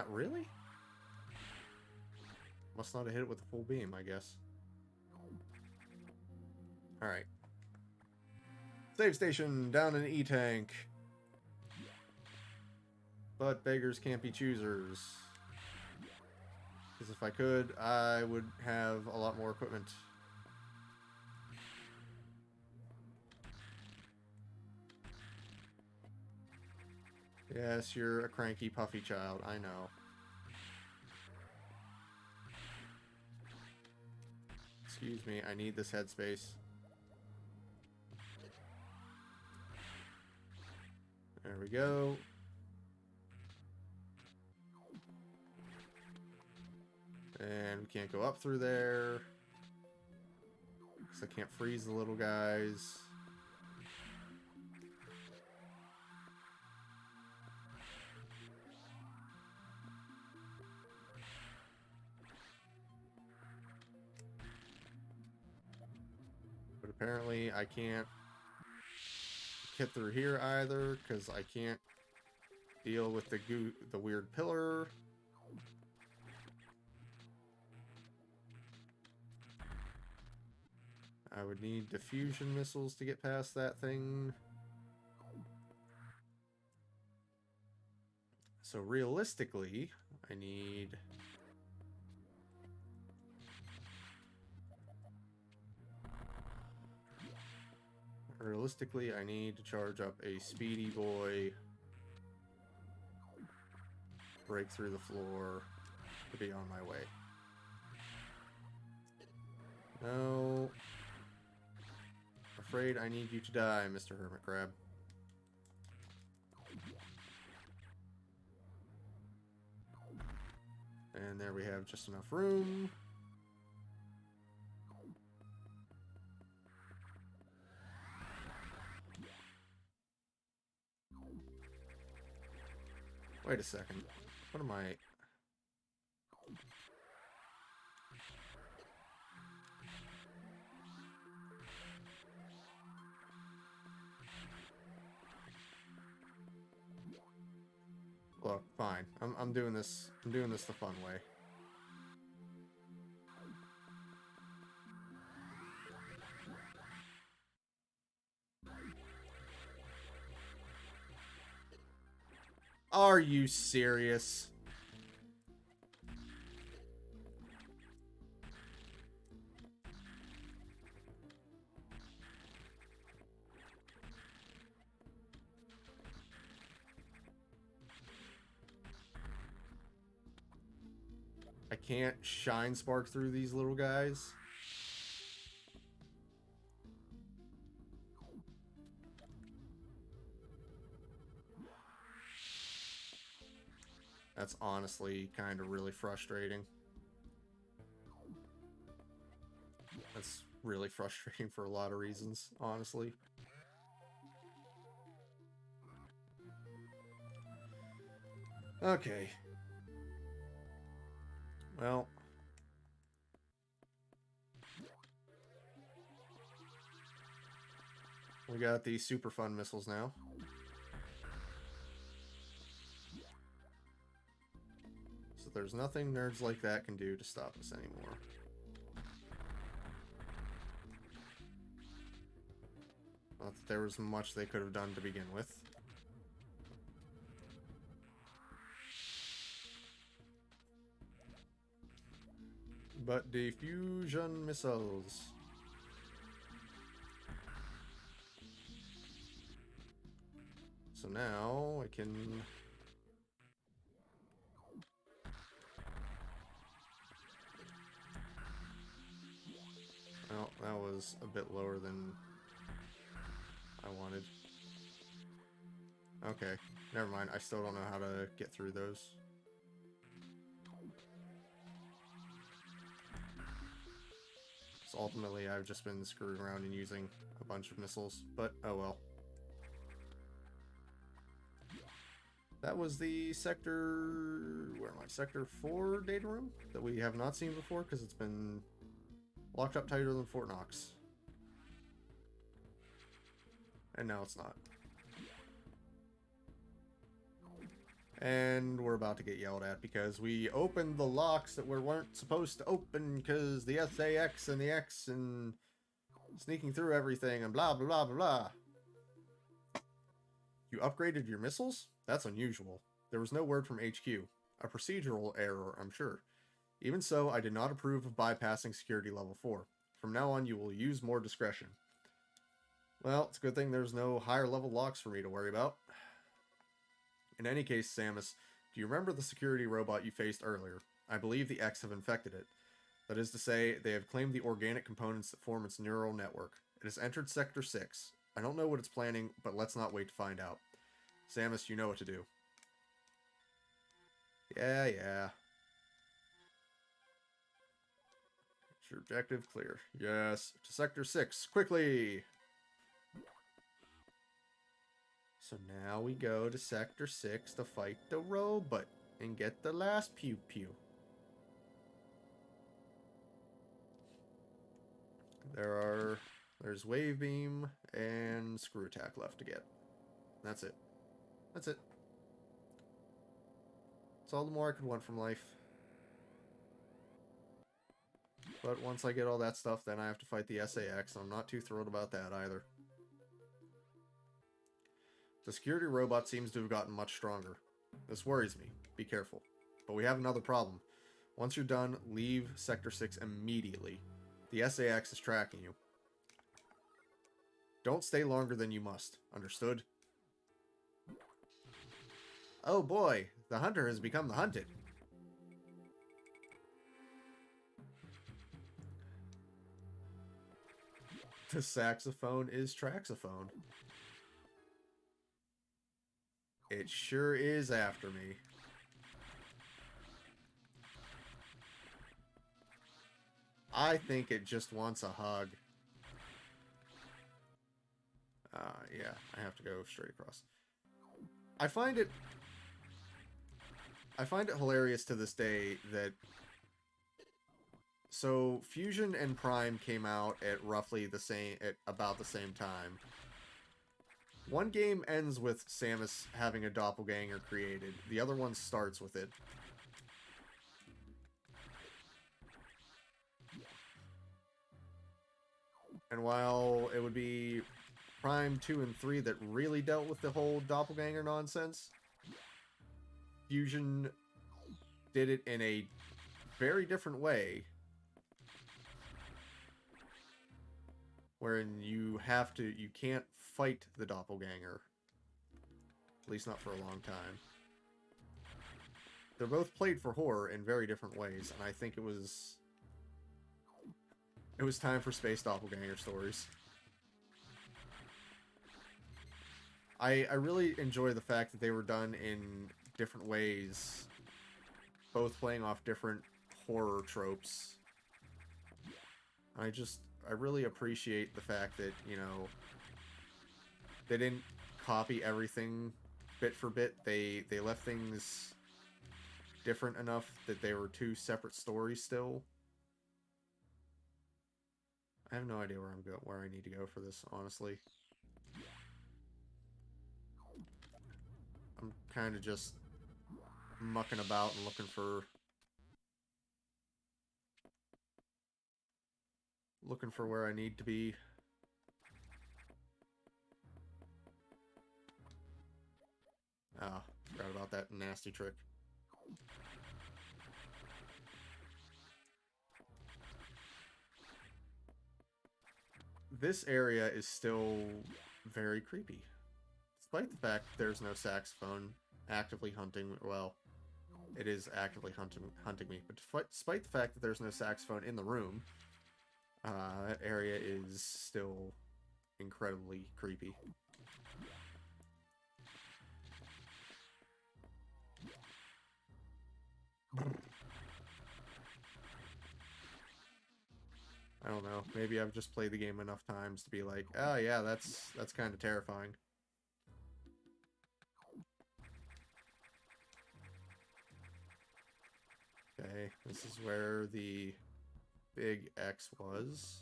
A: Really? Must not have hit it with a full beam, I guess. Alright. Save station down in E-Tank. But beggars can't be choosers. Because if I could, I would have a lot more equipment. Yes, you're a cranky, puffy child, I know. Excuse me, I need this headspace. There we go. And we can't go up through there. Because I can't freeze the little guys. But apparently I can't get through here either, because I can't deal with the weird pillar. I would need diffusion missiles to get past that thing. So realistically, I need... Realistically, I need to charge up a Speedy Boy, break through the floor, to be on my way. No. Afraid I need you to die, Mr. Hermit Crab. And there we have just enough room. Wait a second. What am I... Look, fine. I'm doing this. I'm doing this the fun way. Are you serious? I can't shine spark through these little guys. That's honestly kind of really frustrating. That's really frustrating for a lot of reasons, honestly. Okay. Well. We got the super fun missiles now. So there's nothing nerds like that can do to stop us anymore. Not that there was much they could have done to begin with. but diffusion missiles. So now I can... Well, that was a bit lower than I wanted. Okay, never mind. I still don't know how to get through those. So ultimately, I've just been screwing around and using a bunch of missiles, but oh well. That was the sector... where am I? Sector 4 data room that we have not seen before because it's been locked up tighter than Fort Knox. And now it's not. And we're about to get yelled at because we opened the locks that we weren't supposed to open because the SAX and the X and sneaking through everything and blah blah blah blah blah. You upgraded your missiles? That's unusual. There was no word from HQ. A procedural error, I'm sure. Even so, I did not approve of bypassing security level 4. From now on, you will use more discretion. Well, it's a good thing there's no higher level locks for me to worry about. In any case, Samus, do you remember the security robot you faced earlier? I believe the X have infected it. That is to say, they have claimed the organic components that form its neural network. It has entered Sector 6. I don't know what it's planning, but let's not wait to find out. Samus, you know what to do. Yeah. Is your objective clear? Yes. To Sector 6, quickly! So now we go to Sector 6 to fight the robot and get the last pew-pew. There's Wave Beam and Screw Attack left to get. That's it. That's it. It's all the more I could want from life. But once I get all that stuff, then I have to fight the SAX. I'm not too thrilled about that either. The security robot seems to have gotten much stronger. This worries me. Be careful. But we have another problem. Once you're done, leave Sector 6 immediately. The SAX is tracking you. Don't stay longer than you must. Understood? Oh boy, the hunter has become the hunted. The saxophone is Traxophone. It sure is after me. I think it just wants a hug. Yeah, I have to go straight across. I find it hilarious to this day that... So, Fusion and Prime came out at roughly the same... at about the same time. One game ends with Samus having a doppelganger created. The other one starts with it. And while it would be Prime 2 and 3 that really dealt with the whole doppelganger nonsense, Fusion did it in a very different way. Wherein you can't fight the doppelganger. At least not for a long time. They're both played for horror in very different ways, and I think it was time for space doppelganger stories. I really enjoy the fact that they were done in different ways, both playing off different horror tropes. I really appreciate the fact that, you know, they didn't copy everything bit for bit. They left things different enough that they were two separate stories still. I have no idea where I need to go for this, honestly. I'm kind of just mucking about and looking for where I need to be. Ah, forgot about that nasty trick. this area is still very creepy. Despite the fact there's no saxophone actively hunting, well, it is actively hunting me, but despite the fact that there's no saxophone in the room, that area is still incredibly creepy. I don't know. Maybe I've just played the game enough times to be like, oh yeah, that's kind of terrifying. Okay, this is where the big X was.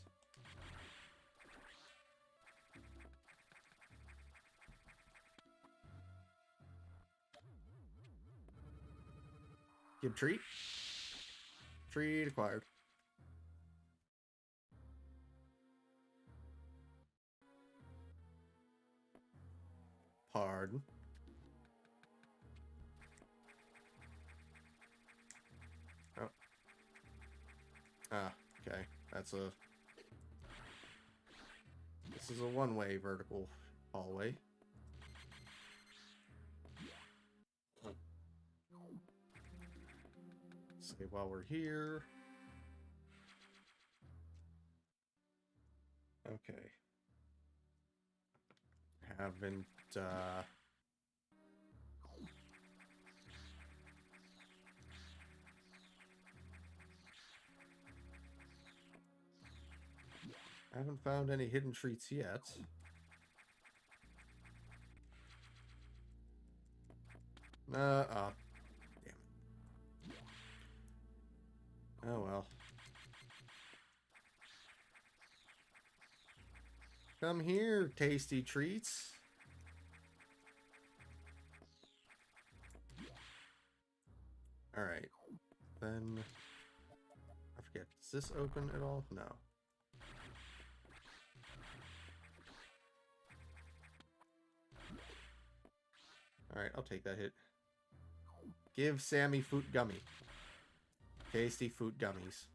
A: Give treat. Treat acquired. Pardon. Oh. Ah, okay. This is a one-way vertical hallway. Say while we're here. Okay. Haven't, I haven't found any hidden treats yet. Damn it. Oh well. Come here, tasty treats. Alright. Then... I forget. Does this open at all? No. Alright, I'll take that hit. Give Sammy fruit gummy. Tasty fruit gummies.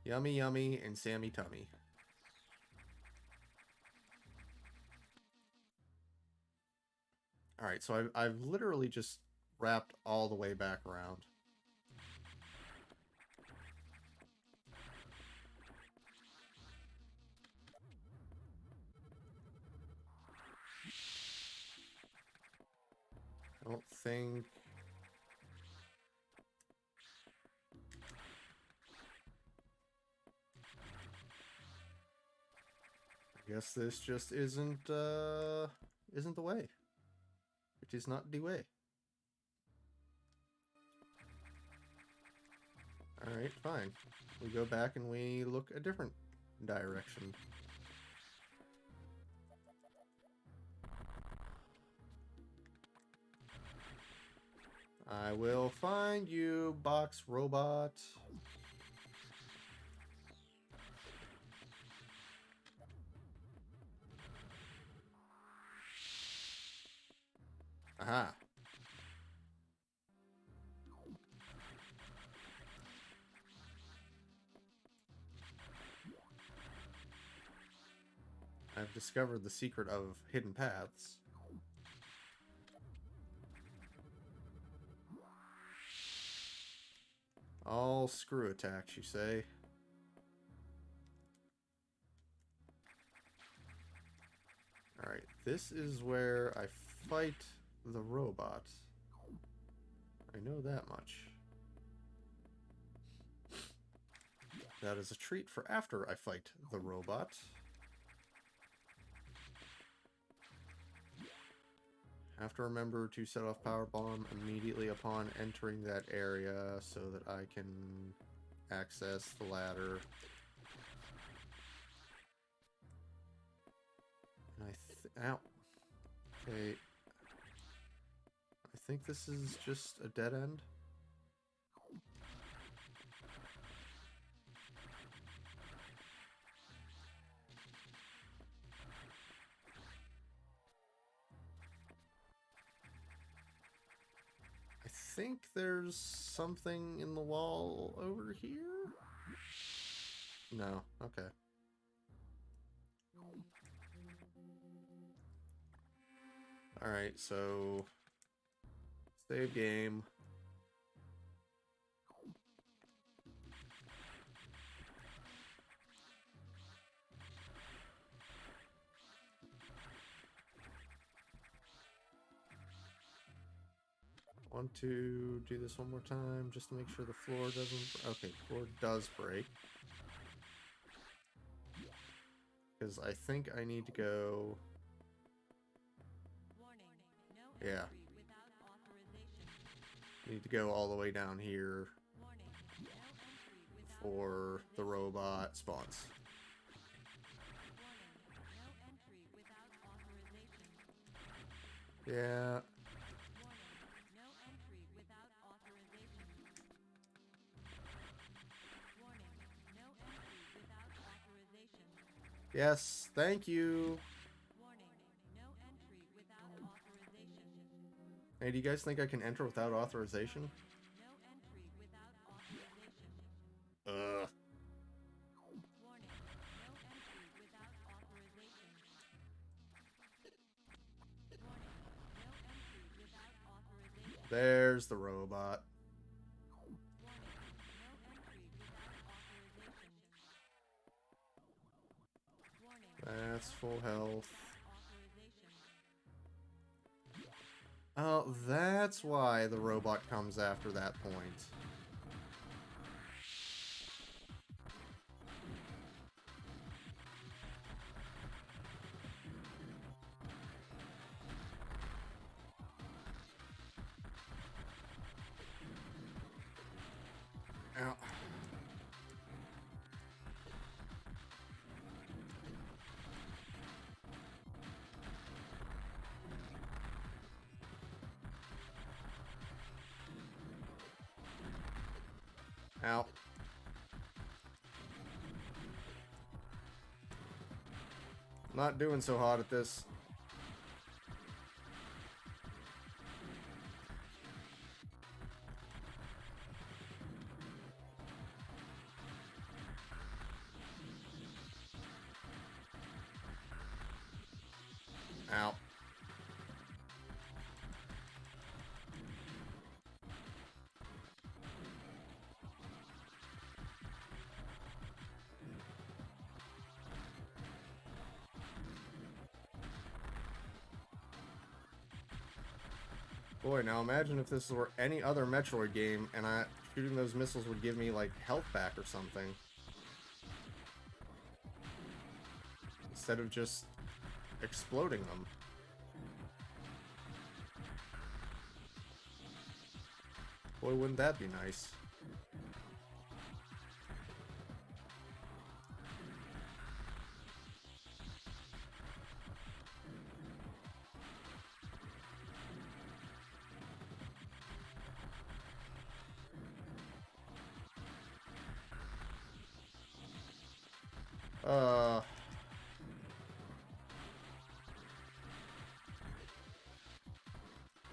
A: Yummy yummy and Sammy tummy. Alright, so I've literally just wrapped all the way back around. I don't think... I guess this just isn't the way. It is not the way. Alright, fine. We go back and we look a different direction. I will find you, box robot. Aha. I've discovered the secret of hidden paths. All screw attacks, you say? Alright, this is where I fight the robot. I know that much. That is a treat for after I fight the robot. Have to remember to set off power bomb immediately upon entering that area so that I can access the ladder. And ow. Okay. I think this is just a dead end. I think there's something in the wall over here? No, okay. Alright, so... Save game. Want to do this one more time just to make sure the floor doesn't... Okay, floor does break. Because I think I need to go... Yeah. Need to go all the way down here for the robot spawns. Yeah. Yes, thank you. Hey, do you guys think I can enter without authorization? Ugh. There's the robot. That's full health. Oh, that's why the robot comes after that point. Ow. Ow. Not doing so hot at this. Ow. Boy, now imagine if this were any other Metroid game and shooting those missiles would give me, like, health back or something. Instead of just exploding them. Boy, wouldn't that be nice?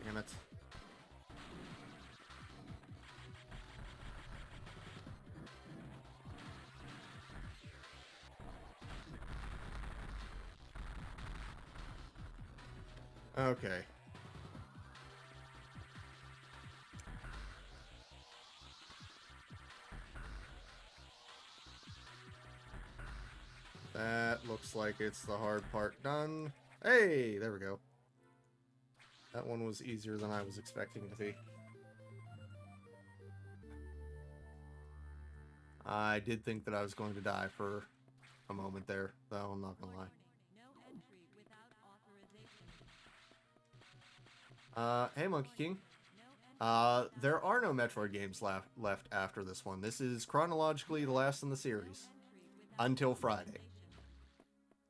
A: Damn it. Okay. That looks like it's the hard part done. Hey, there we go. That one was easier than I was expecting it to be. I did think that I was going to die for a moment there, though, I'm not gonna lie. Hey, Monkey King. There are no Metroid games left after this one. This is chronologically the last in the series. Until Friday.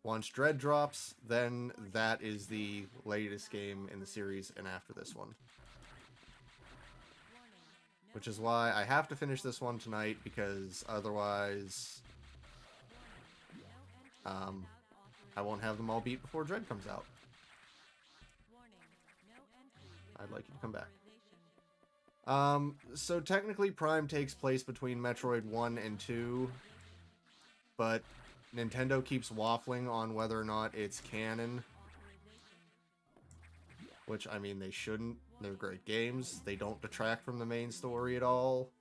A: Once Dread drops, then that is the latest game in the series and after this one. Which is why I have to finish this one tonight, because otherwise I won't have them all beat before Dread comes out. I'd like you to come back. So technically Prime takes place between Metroid 1 and 2, but Nintendo keeps waffling on whether or not it's canon. which, I mean, they shouldn't. They're great games. They don't detract from the main story at all.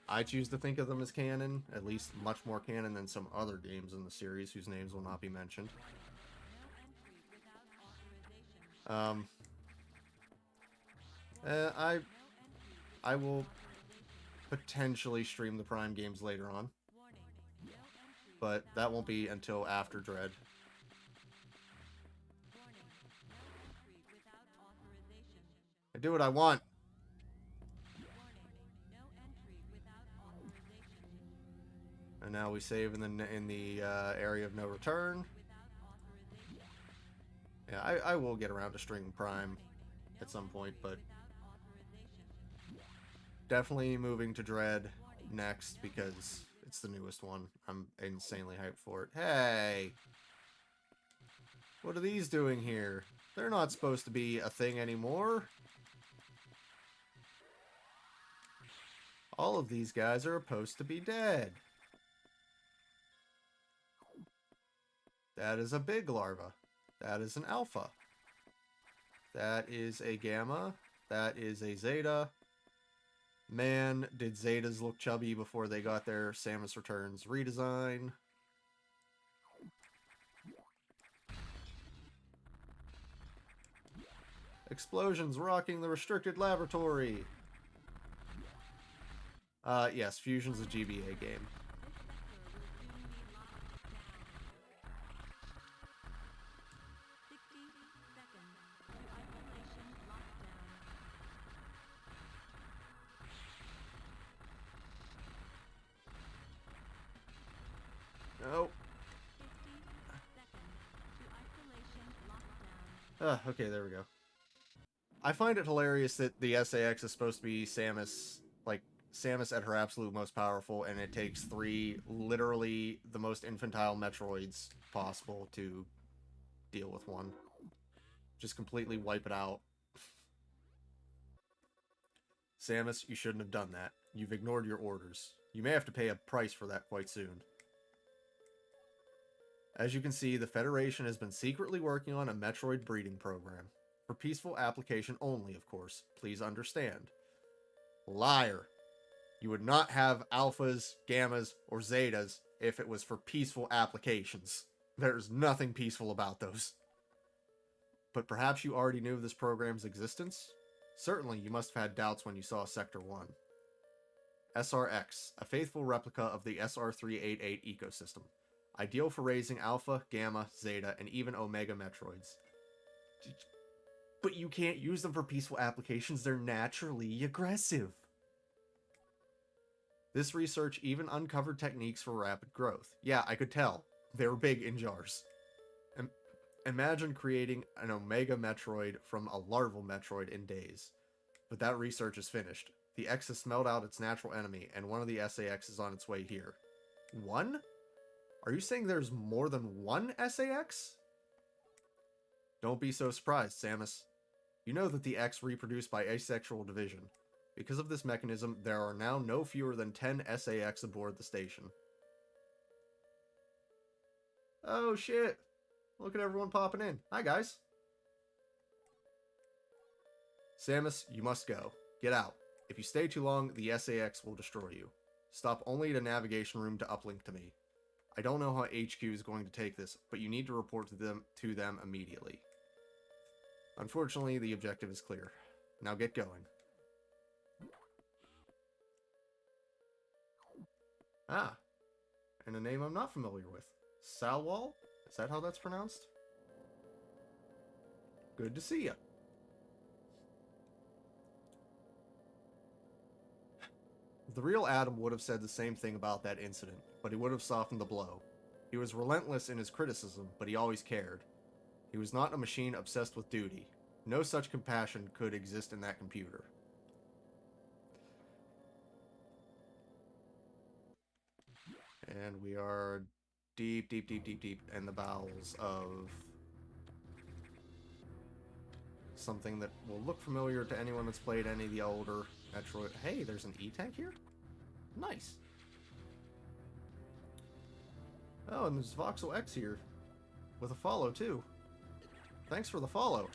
A: I choose to think of them as canon, at least much more canon than some other games in the series whose names will not be mentioned. Um, I will potentially stream the Prime games later on, but that won't be until after Dread. I do what I want. And now we save in the area of no return. Yeah, I will get around to streaming Prime at some point, but definitely moving to Dread next because it's the newest one. I'm insanely hyped for it. Hey! What are these doing here? They're not supposed to be a thing anymore. All of these guys are supposed to be dead. That is a big larva. That is an alpha. That is a gamma. That is a zeta. Man, did zetas look chubby before they got their Samus Returns redesign. Explosions rocking the restricted laboratory. Yes, Fusion's a GBA game. Oh. Okay, there we go. I find it hilarious that the SAX is supposed to be Samus, like, Samus at her absolute most powerful, and it takes 3 literally the most infantile Metroids possible to deal with one. Just completely wipe it out. Samus, you shouldn't have done that. You've ignored your orders. You may have to pay a price for that quite soon. As you can see, the Federation has been secretly working on a Metroid breeding program. For peaceful application only, of course. Please understand. Liar. You would not have alphas, gammas, or zetas if it was for peaceful applications. There's nothing peaceful about those. But perhaps you already knew of this program's existence? Certainly you must have had doubts when you saw Sector 1. SRX, a faithful replica of the SR388 ecosystem. Ideal for raising Alpha, Gamma, Zeta, and even Omega Metroids. But you can't use them for peaceful applications, they're naturally aggressive. This research even uncovered techniques for rapid growth. Yeah, I could tell. They were big in jars. Imagine creating an Omega Metroid from a larval Metroid in days. But that research is finished. The X has smelled out its natural enemy, and one of the SAX is on its way here. One? Are you saying there's more than one SAX? Don't be so surprised, Samus. You know that the X reproduce by asexual division. Because of this mechanism, there are now no fewer than 10 SAX aboard the station. Oh shit! Look at everyone popping in. Hi guys! Samus, you must go. Get out. If you stay too long, the SAX will destroy you. Stop only at a navigation room to uplink to me. I don't know how HQ is going to take this, but you need to report to them immediately. Unfortunately, the objective is clear. Now get going. Ah, and a name I'm not familiar with. Salwal? Is that how that's pronounced? Good to see ya. The real Adam would have said the same thing about that incident, but he would have softened the blow. He was relentless in his criticism, but he always cared. He was not a machine obsessed with duty. No such compassion could exist in that computer. And we are deep, deep, deep, deep, deep in the bowels of something that will look familiar to anyone that's played any of the older Metroid. Hey, there's an E-Tank here? Nice. Oh, and there's Voxel X here. With a follow, too. thanks for the follow.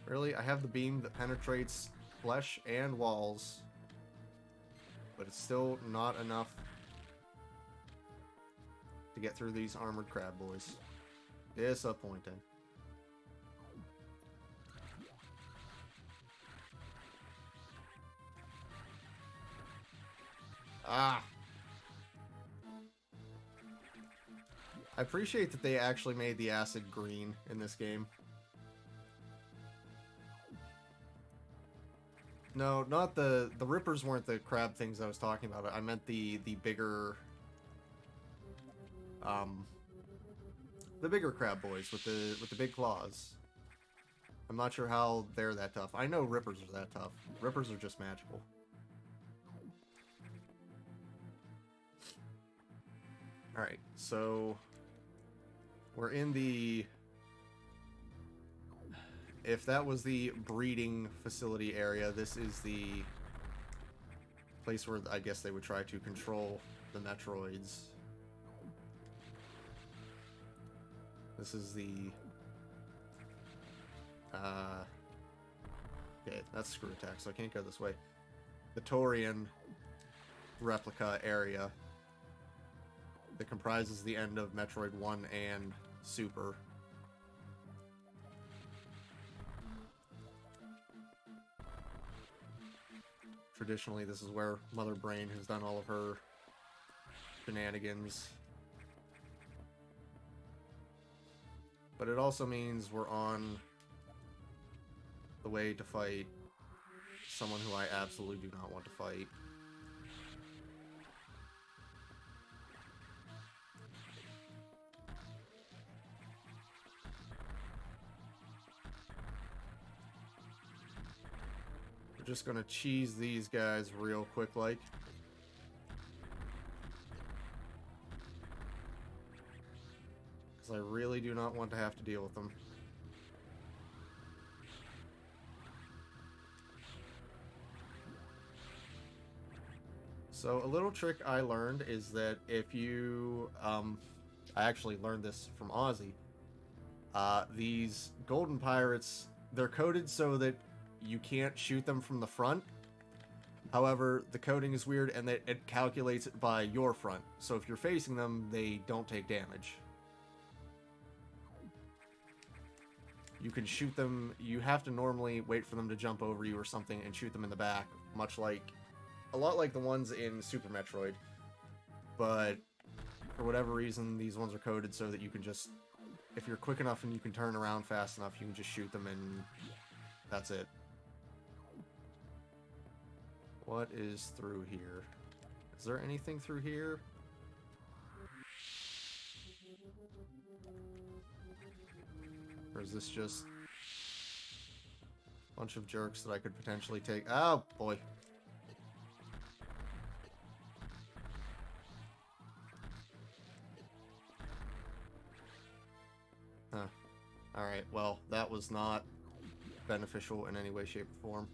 A: Really? I have the beam that penetrates flesh and walls, but it's still not enough to get through these armored crab boys. Disappointing. Ah! I appreciate that they actually made the acid green in this game. No, not the rippers weren't the crab things I was talking about. I meant the bigger the bigger crab boys with the big claws. I'm not sure how they're that tough. I know rippers are that tough. Rippers are just magical. All right, so we're in the... If that was the breeding facility area, this is the place where I guess they would try to control the Metroids. This is the... okay, that's screw attack, so I can't go this way. The Taurian replica area that comprises the end of Metroid 1 and Super. Traditionally, this is where Mother Brain has done all of her shenanigans. But it also means we're on the way to fight someone who I absolutely do not want to fight. We're just gonna cheese these guys real quick like. Because I really do not want to have to deal with them. So a little trick I learned is that if you, I actually learned this from Ozzy. These golden pirates, they're coded so that you can't shoot them from the front. However, the coding is weird and that it calculates it by your front. So if you're facing them, they don't take damage. You can shoot them, you have to normally wait for them to jump over you or something and shoot them in the back, much like, a lot like the ones in Super Metroid. But for whatever reason, these ones are coded so that you can just, if you're quick enough and you can turn around fast enough, you can just shoot them and that's it. What is through here? Is there anything through here? Or is this just a bunch of jerks that I could potentially take? Oh, boy. Huh. Alright, well, that was not beneficial in any way, shape, or form.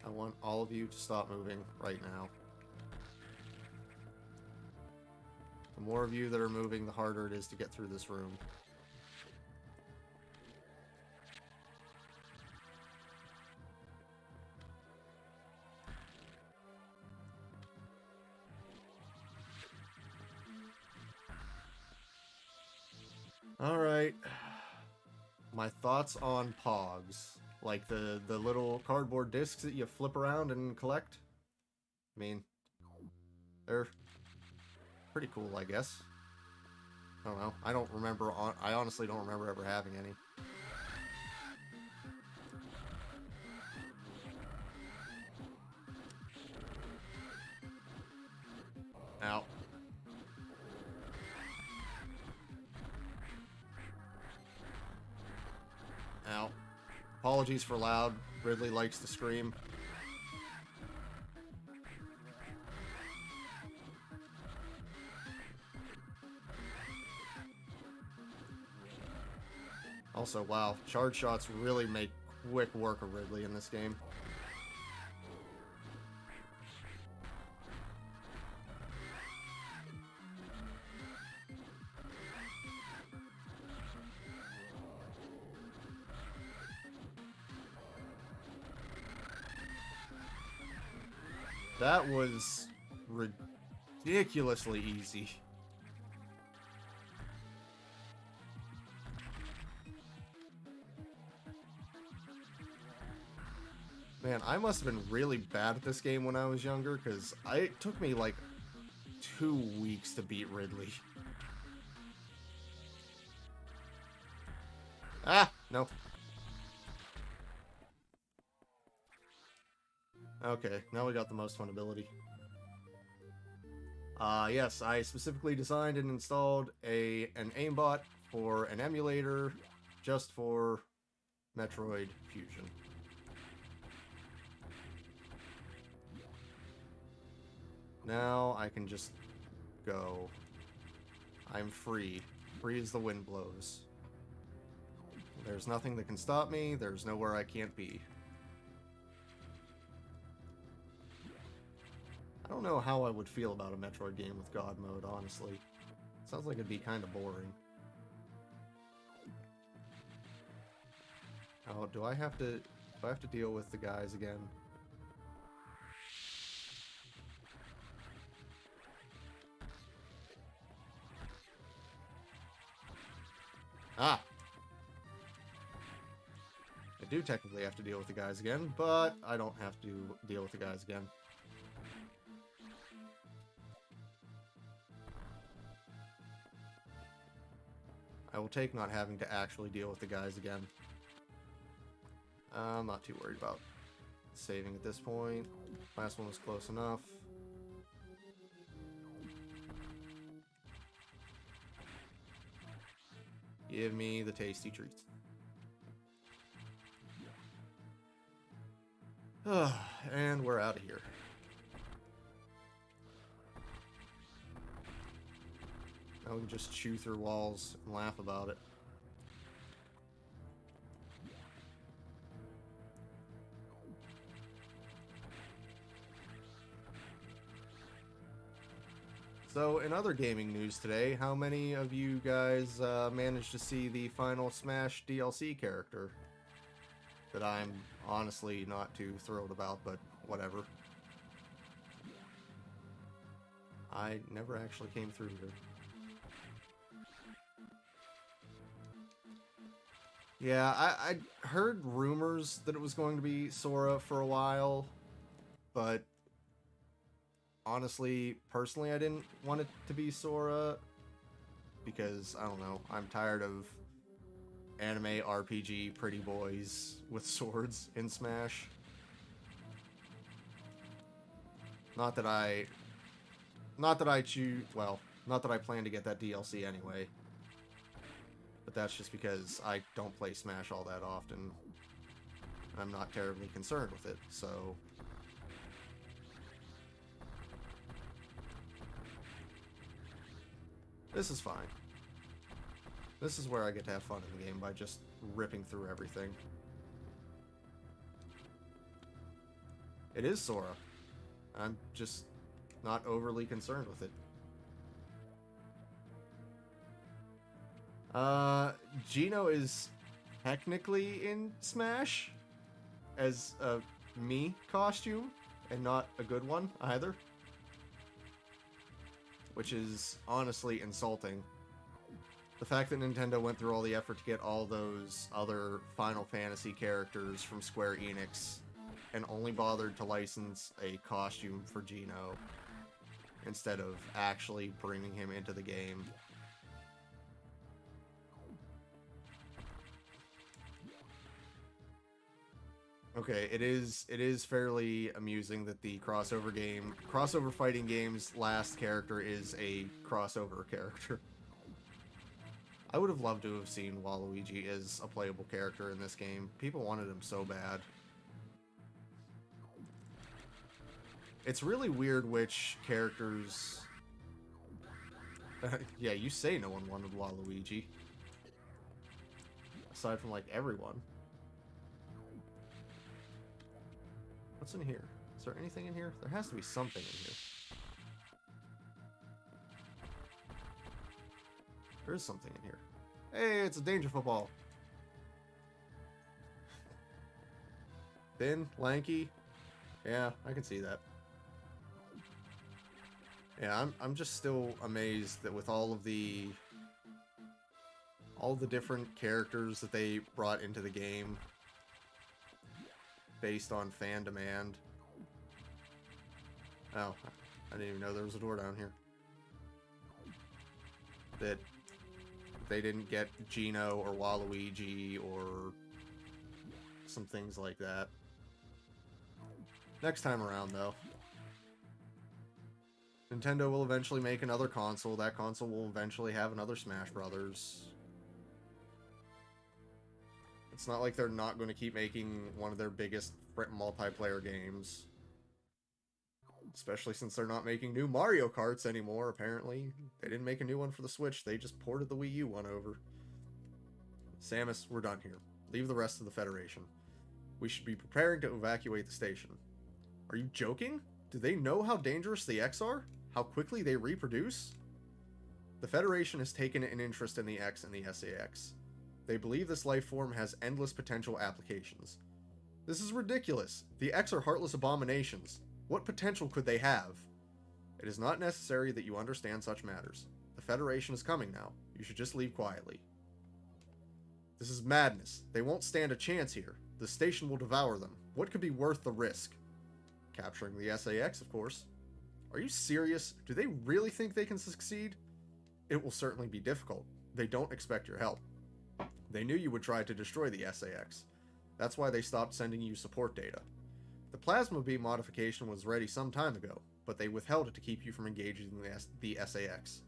A: I want all of you to stop moving right now. The more of you that are moving, the harder it is to get through this room. Alright. My thoughts on Pogs. Like the little cardboard discs that you flip around and collect. I mean, they're pretty cool, I guess. I don't know. I don't remember. I honestly don't remember ever having any. Ow. Ow. Apologies for loud. Ridley likes to scream. Also, wow, charge shots really make quick work of Ridley in this game. That was ridiculously easy. Man, I must have been really bad at this game when I was younger, because it took me like 2 weeks to beat Ridley. Ah, no. Okay, now we got the most fun ability. Yes, I specifically designed and installed an aimbot for an emulator just for Metroid Fusion. Now I can just go. I'm free. Free as the wind blows. There's nothing that can stop me. There's nowhere I can't be. I don't know how I would feel about a Metroid game with God mode, honestly. Sounds like it'd be kind of boring. Oh, do I have to deal with the guys again? Ah! I do technically have to deal with the guys again, but I don't have to deal with the guys again. I will take not having to actually deal with the guys again. I'm not too worried about saving at this point. Last one was close enough. Give me the tasty treats. And we're out of here. Now we can just chew through walls and laugh about it. So, in other gaming news today, how many of you guys managed to see the final Smash DLC character? That I'm honestly not too thrilled about, but whatever. I never actually came through here. Yeah, I heard rumors that it was going to be Sora for a while, but honestly, personally, I didn't want it to be Sora because, I don't know, I'm tired of anime RPG pretty boys with swords in Smash. Not that I choose, well, not that I plan to get that DLC anyway. But that's just because I don't play Smash all that often. I'm not terribly concerned with it, so... This is fine. This is where I get to have fun in the game, by just ripping through everything. It is Sora. I'm just not overly concerned with it. Gino is technically in Smash as a me costume, and not a good one either. Which is honestly insulting. The fact that Nintendo went through all the effort to get all those other Final Fantasy characters from Square Enix and only bothered to license a costume for Gino instead of actually bringing him into the game. Okay, it is fairly amusing that the crossover fighting game's last character is a crossover character. I would have loved to have seen Waluigi as a playable character in this game. People wanted him so bad. It's really weird which characters... yeah, you say no one wanted Waluigi. Aside from, like, everyone. What's in here? Is there anything in here? There has to be something in here. There is something in here. Hey, it's a danger football. Thin, lanky. Yeah, I can see that. Yeah, I'm just still amazed that with all the different characters that they brought into the game based on fan demand. Oh, I didn't even know there was a door down here. That they didn't get Gino or Waluigi or some things like that. Next time around, though. Nintendo will eventually make another console. That console will eventually have another Smash Brothers. It's not like they're not going to keep making one of their biggest multiplayer games. Especially since they're not making new Mario Karts anymore, apparently. They didn't make a new one for the Switch, they just ported the Wii U one over. Samus, we're done here. Leave the rest of the Federation. We should be preparing to evacuate the station. Are you joking? Do they know how dangerous the X are? How quickly they reproduce? The Federation has taken an interest in the X and the SAX. They believe this life form has endless potential applications. This is ridiculous. The X are heartless abominations. What potential could they have? It is not necessary that you understand such matters. The Federation is coming now. You should just leave quietly. This is madness. They won't stand a chance here. The station will devour them. What could be worth the risk? Capturing the SAX, of course. Are you serious? Do they really think they can succeed? It will certainly be difficult. They don't expect your help. They knew you would try to destroy the SAX. That's why they stopped sending you support data. The plasma beam modification was ready some time ago, but they withheld it to keep you from engaging the SAX.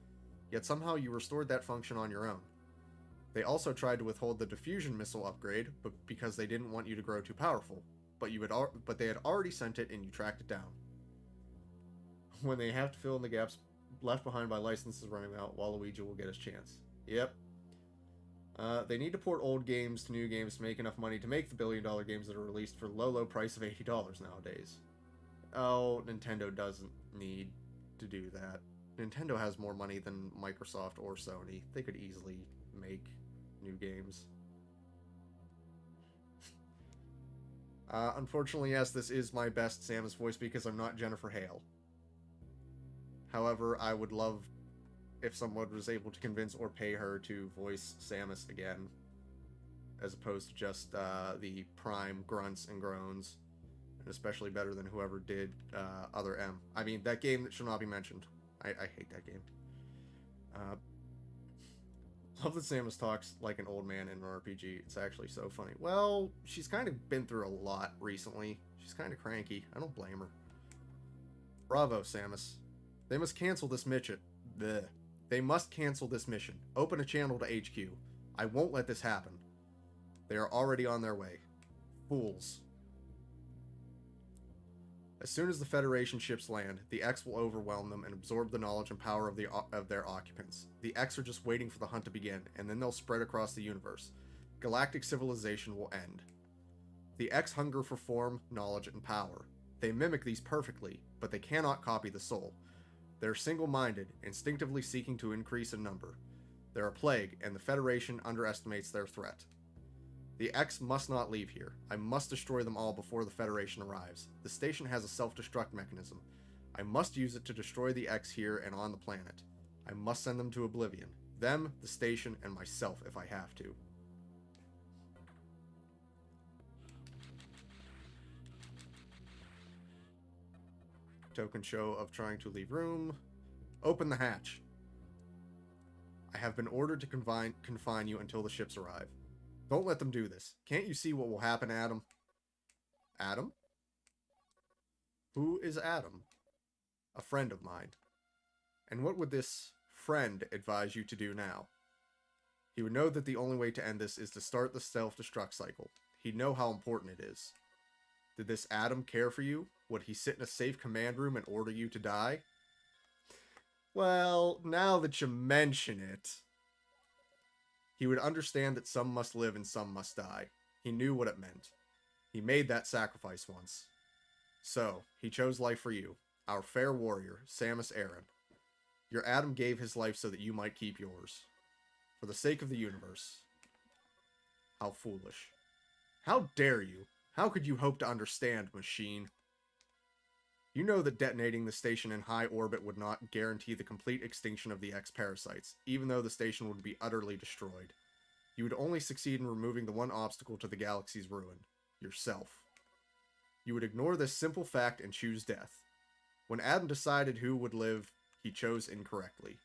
A: Yet somehow you restored that function on your own. They also tried to withhold the diffusion missile upgrade, but because they didn't want you to grow too powerful. But they had already sent it and you tracked it down. When they have to fill in the gaps left behind by licenses running out, Waluigi will get his chance. Yep. They need to port old games to new games to make enough money to make the billion-dollar games that are released for the low price of $80 nowadays. Oh, Nintendo doesn't need to do that. Nintendo has more money than Microsoft or Sony. They could easily make new games. Unfortunately, yes, this is my best Samus voice because I'm not Jennifer Hale. However, I would love if someone was able to convince or pay her to voice Samus again, as opposed to just the prime grunts and groans, and especially better than whoever did Other M. I mean, that game that should not be mentioned. I hate that game. Love that Samus talks like an old man in an RPG. It's actually so funny. Well, she's kind of been through a lot recently. She's kind of cranky. I don't blame her. Bravo, Samus. They must cancel this mission. Bleh. They must cancel this mission. Open a channel to HQ. I won't let this happen. They are already on their way. Fools. As soon as the Federation ships land, the X will overwhelm them and absorb the knowledge and power of their occupants. The X are just waiting for the hunt to begin, and then they'll spread across the universe. Galactic civilization will end. The X hunger for form, knowledge, and power. They mimic these perfectly, but they cannot copy the soul. They're single-minded, instinctively seeking to increase in number. They're a plague, and the Federation underestimates their threat. The X must not leave here. I must destroy them all before the Federation arrives. The station has a self-destruct mechanism. I must use it to destroy the X here and on the planet. I must send them to oblivion. Them, the station, and myself if I have to. Token show of trying to leave room. Open the hatch. I have been ordered to confine you until the ships arrive. Don't let them do this. Can't you see what will happen, Adam? Adam? Who is Adam? A friend of mine. And what would this friend advise you to do now? He would know that the only way to end this is to start the self-destruct cycle. He'd know how important it is. Did this Adam care for you? Would he sit in a safe command room and order you to die? Well, now that you mention it, he would understand that some must live and some must die. He knew what it meant. He made that sacrifice once. So, he chose life for you, our fair warrior, Samus Aran. Your Adam gave his life so that you might keep yours. For the sake of the universe. How foolish. How dare you? How could you hope to understand, machine? You know that detonating the station in high orbit would not guarantee the complete extinction of the X parasites, even though the station would be utterly destroyed. You would only succeed in removing the one obstacle to the galaxy's ruin: yourself. You would ignore this simple fact and choose death. When Adam decided who would live, he chose incorrectly.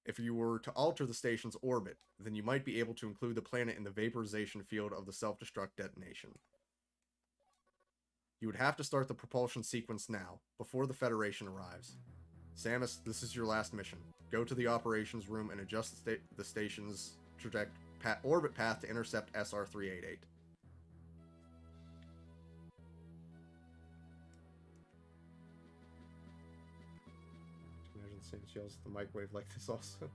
A: If you were to alter the station's orbit, then you might be able to include the planet in the vaporization field of the self-destruct detonation. You would have to start the propulsion sequence now, before the Federation arrives. Samus, this is your last mission. Go to the operations room and adjust the station's orbit path to intercept SR-388. Imagine Samus yells at the microwave like this also.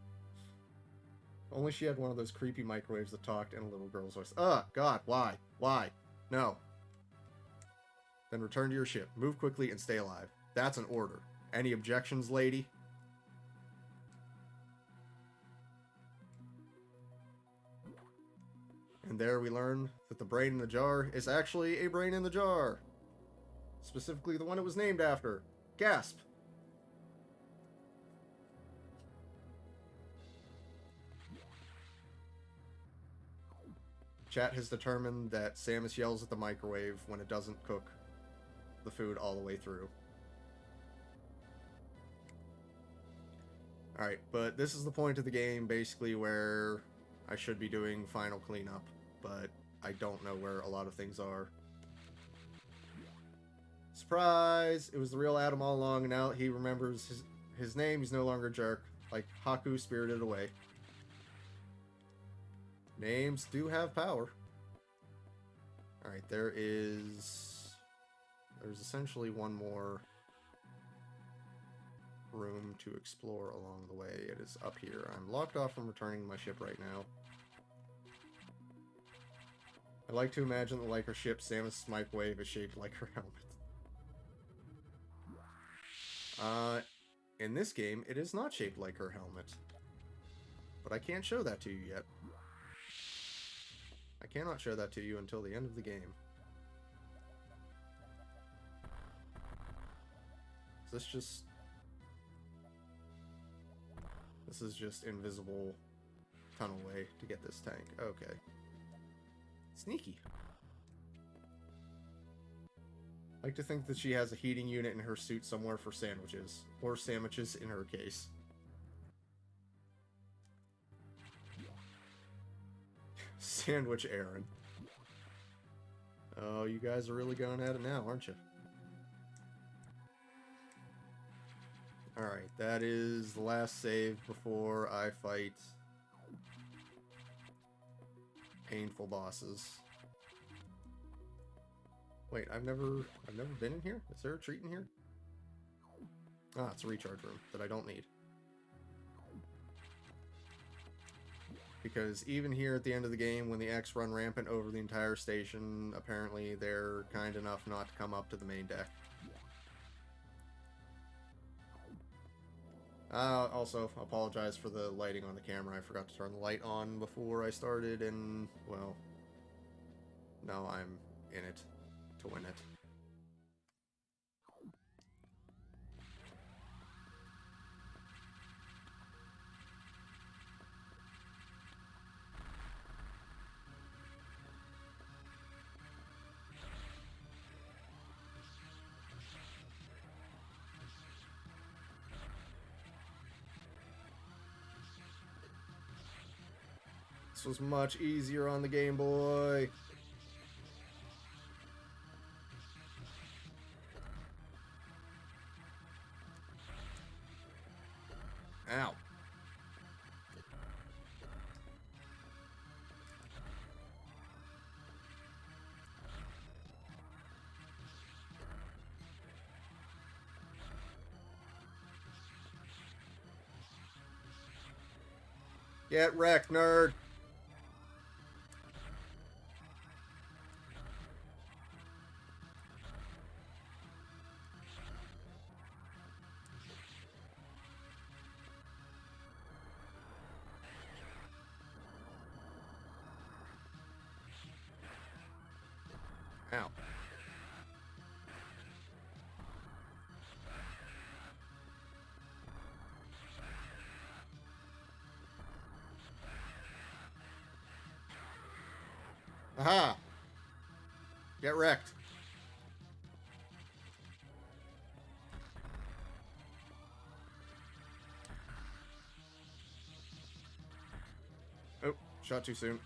A: Only she had one of those creepy microwaves that talked in a little girl's voice. Ugh, God, why? Why? No. Then return to your ship. Move quickly and stay alive. That's an order. Any objections, lady? And there we learn that the brain in the jar is actually a brain in the jar. Specifically the one it was named after. Gasp! Chat has determined that Samus yells at the microwave when it doesn't cook the food all the way through. Alright, but this is the point of the game, basically, where I should be doing final cleanup, but I don't know where a lot of things are. Surprise! It was the real Adam all along, and now he remembers his name. He's no longer a jerk, like Haku Spirited Away. Names do have power. Alright, there's essentially one more room to explore along the way. It is up here. I'm locked off from returning to my ship right now. I like to imagine that, like her ship, Samus' microwave is shaped like her helmet. In this game, it is not shaped like her helmet. But I can't show that to you yet. I cannot show that to you until the end of the game. Is this is just invisible tunnel way to get this tank. Okay. Sneaky. I like to think that she has a heating unit in her suit somewhere for sandwiches. Or sandwiches in her case. Sandwich Aaron. Oh, you guys are really going at it now, aren't you? Alright, that is the last save before I fight painful bosses. Wait, I've never been in here? Is there a treat in here? Ah, it's a recharge room that I don't need. Because even here at the end of the game, when the X run rampant over the entire station, apparently they're kind enough not to come up to the main deck. Also, apologize for the lighting on the camera. I forgot to turn the light on before I started, and, well, now I'm in it to win it. This was much easier on the Game Boy. Ow. Get wrecked, nerd. Ow. Aha! Get wrecked. Oh, shot too soon.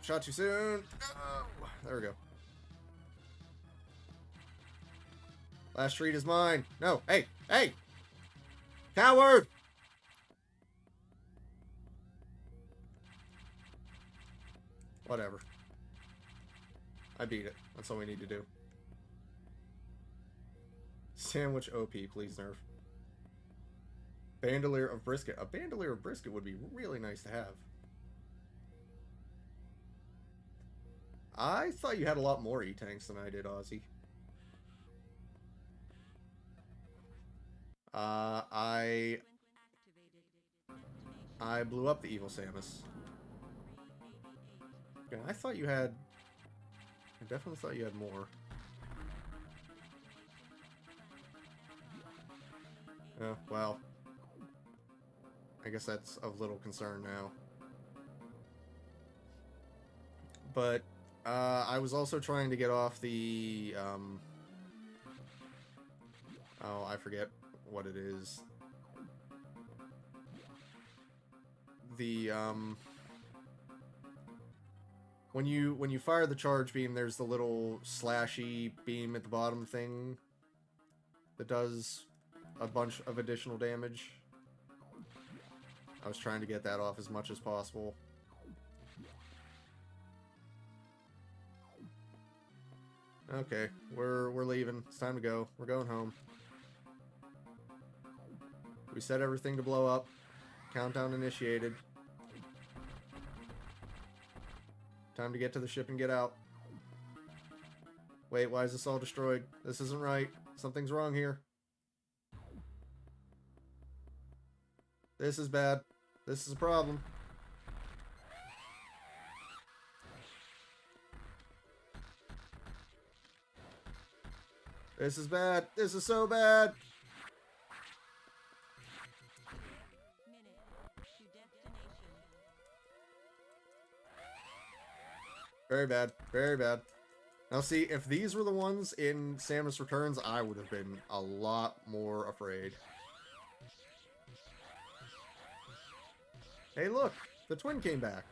A: Shot too soon. Oh, there we go. Last treat is mine. No, hey, hey! Coward! Whatever. I beat it. That's all we need to do. Sandwich OP, please nerf. Bandolier of brisket. A bandolier of brisket would be really nice to have. I thought you had a lot more E-tanks than I did, Ozzy. I blew up the evil Samus. Yeah, I thought you had... I definitely thought you had more. Oh, well. I guess that's of little concern now. But, I was also trying to get off the, oh, I forget what it is. The, when you fire the charge beam, there's the little slashy beam at the bottom thing that does a bunch of additional damage. I was trying to get that off as much as possible. Okay, we're leaving. It's time to go. We're going home. We set everything to blow up. Countdown initiated. Time to get to the ship and get out. Wait, why is this all destroyed? This isn't right. Something's wrong here. This is bad. This is a problem. This is bad. This is so bad. Very bad. Very bad. Now see, if these were the ones in Samus Returns, I would have been a lot more afraid. Hey look! The twin came back.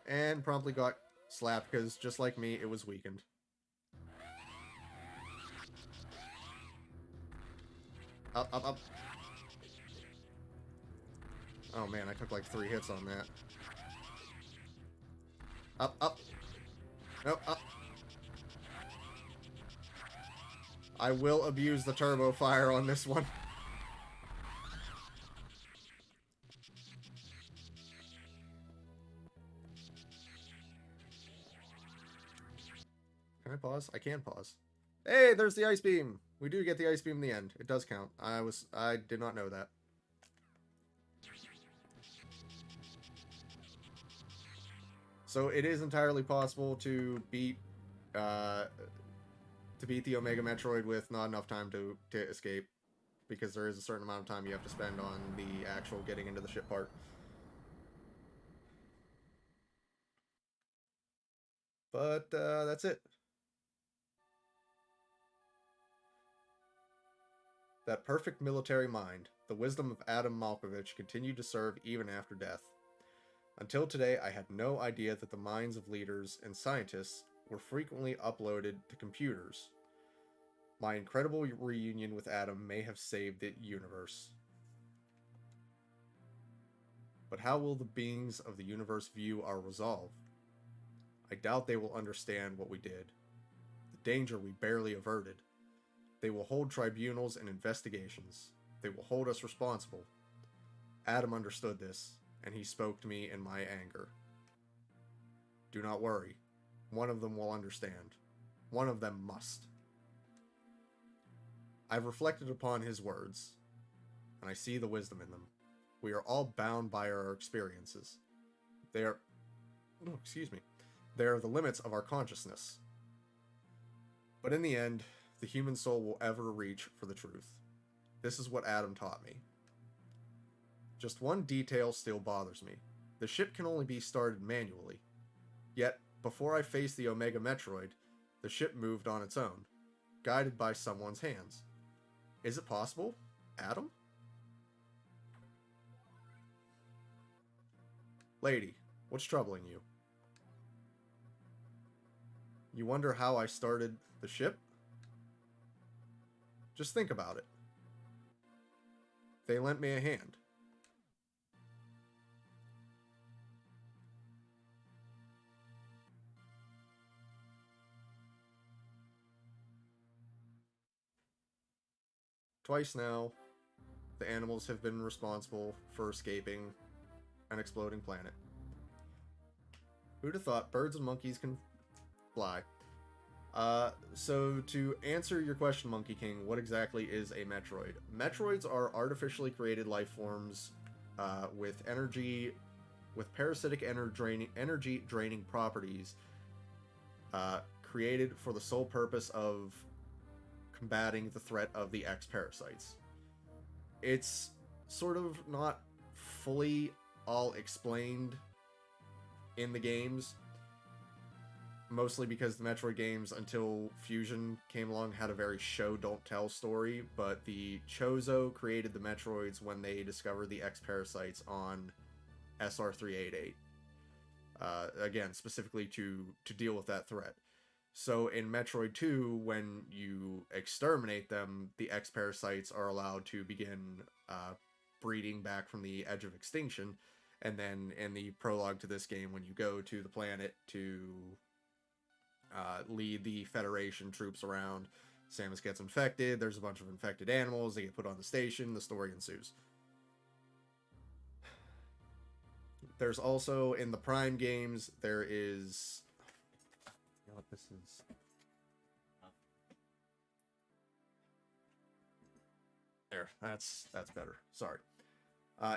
A: And promptly got slapped because, just like me, it was weakened. Up, up, up. Oh man, I took like 3 hits on that. Up, up. Nope, up. I will abuse the turbo fire on this one. Can I pause? I can pause. Hey, there's the ice beam. We do get the ice beam in the end. It does count. I did not know that. So it is entirely possible to beat the Omega Metroid with not enough time to escape, because there is a certain amount of time you have to spend on the actual getting into the ship part. But that's it. That perfect military mind, the wisdom of Adam Malkovich, continued to serve even after death. Until today, I had no idea that the minds of leaders and scientists were frequently uploaded to computers. My incredible reunion with Adam may have saved the universe. But how will the beings of the universe view our resolve? I doubt they will understand what we did, the danger we barely averted. They will hold tribunals and investigations. They will hold us responsible. Adam understood this, and he spoke to me in my anger. Do not worry. One of them will understand. One of them must. I've reflected upon his words, and I see the wisdom in them. We are all bound by our experiences. They are... Oh, excuse me. They are the limits of our consciousness. But in the end, the human soul will ever reach for the truth. This is what Adam taught me. Just one detail still bothers me. The ship can only be started manually. Yet, before I faced the Omega Metroid, the ship moved on its own, guided by someone's hands. Is it possible? Adam? Lady, what's troubling you? You wonder how I started the ship? Just think about it. They lent me a hand. Twice now, the animals have been responsible for escaping an exploding planet. Who'd have thought birds and monkeys can fly? So to answer your question, Monkey King, what exactly is a Metroid? Metroids are artificially created life forms with parasitic energy draining properties created for the sole purpose of combating the threat of the X parasites. It's sort of not fully all explained in the games, mostly because the Metroid games, until Fusion came along, had a very show-don't-tell story, but the Chozo created the Metroids when they discovered the X parasites on SR388. Again, specifically to deal with that threat. So in Metroid 2, when you exterminate them, the X parasites are allowed to begin breeding back from the edge of extinction. And then in the prologue to this game, when you go to the planet to lead the Federation troops around, Samus gets infected, there's a bunch of infected animals, they get put on the station, the story ensues. There's also, in the Prime games, there is... You know what this is? There, that's better. Sorry.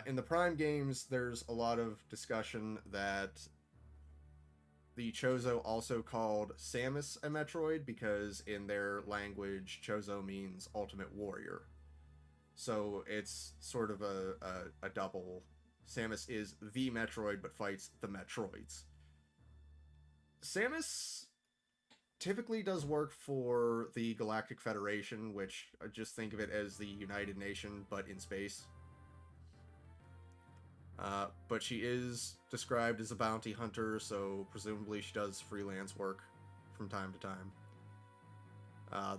A: In the Prime games, there's a lot of discussion that the Chozo also called Samus a Metroid because in their language, Chozo means ultimate warrior. So it's sort of a double. Samus is the Metroid but fights the Metroids. Samus typically does work for the Galactic Federation, which I just think of it as the United Nation, but in space. But she is described as a bounty hunter, so presumably she does freelance work from time to time.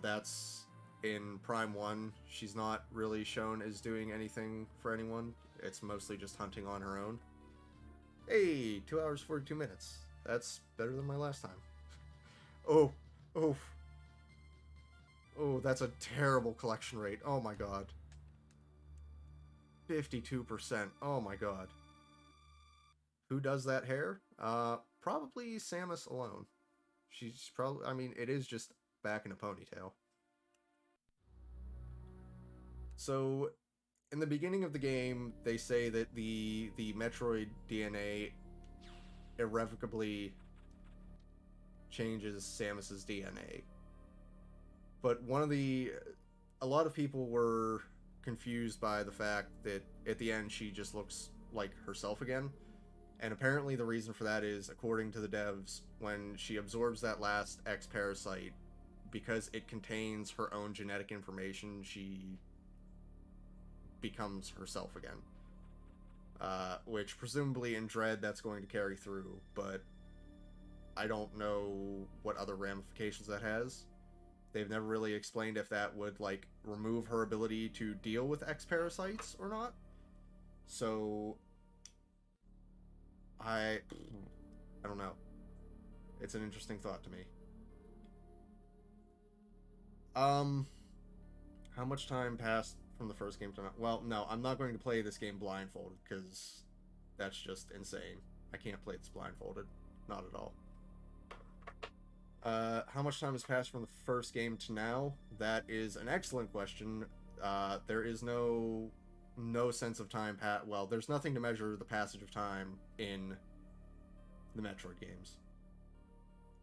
A: That's in Prime 1. She's not really shown as doing anything for anyone. It's mostly just hunting on her own. Hey, 2 hours 42 minutes. That's better than my last time. Oh, that's a terrible collection rate. Oh my god. 52%. Oh my god. Who does that hair? Probably Samus alone. She's probably... I mean, it is just back in a ponytail. So, in the beginning of the game, they say that the Metroid DNA irrevocably changes Samus's DNA. But a lot of people were confused by the fact that at the end she just looks like herself again. And apparently the reason for that is, according to the devs, when she absorbs that last X parasite, because it contains her own genetic information, she becomes herself again. Which presumably in Dread that's going to carry through, but I don't know what other ramifications that has. They've never really explained if that would, like, remove her ability to deal with X parasites or not. So I don't know. It's an interesting thought to me. How much time passed from the first game to now? Well, no, I'm not going to play this game blindfolded, because that's just insane. I can't play this blindfolded. Not at all. How much time has passed from the first game to now? That is an excellent question. There is no sense of time. Well, there's nothing to measure the passage of time in the Metroid games.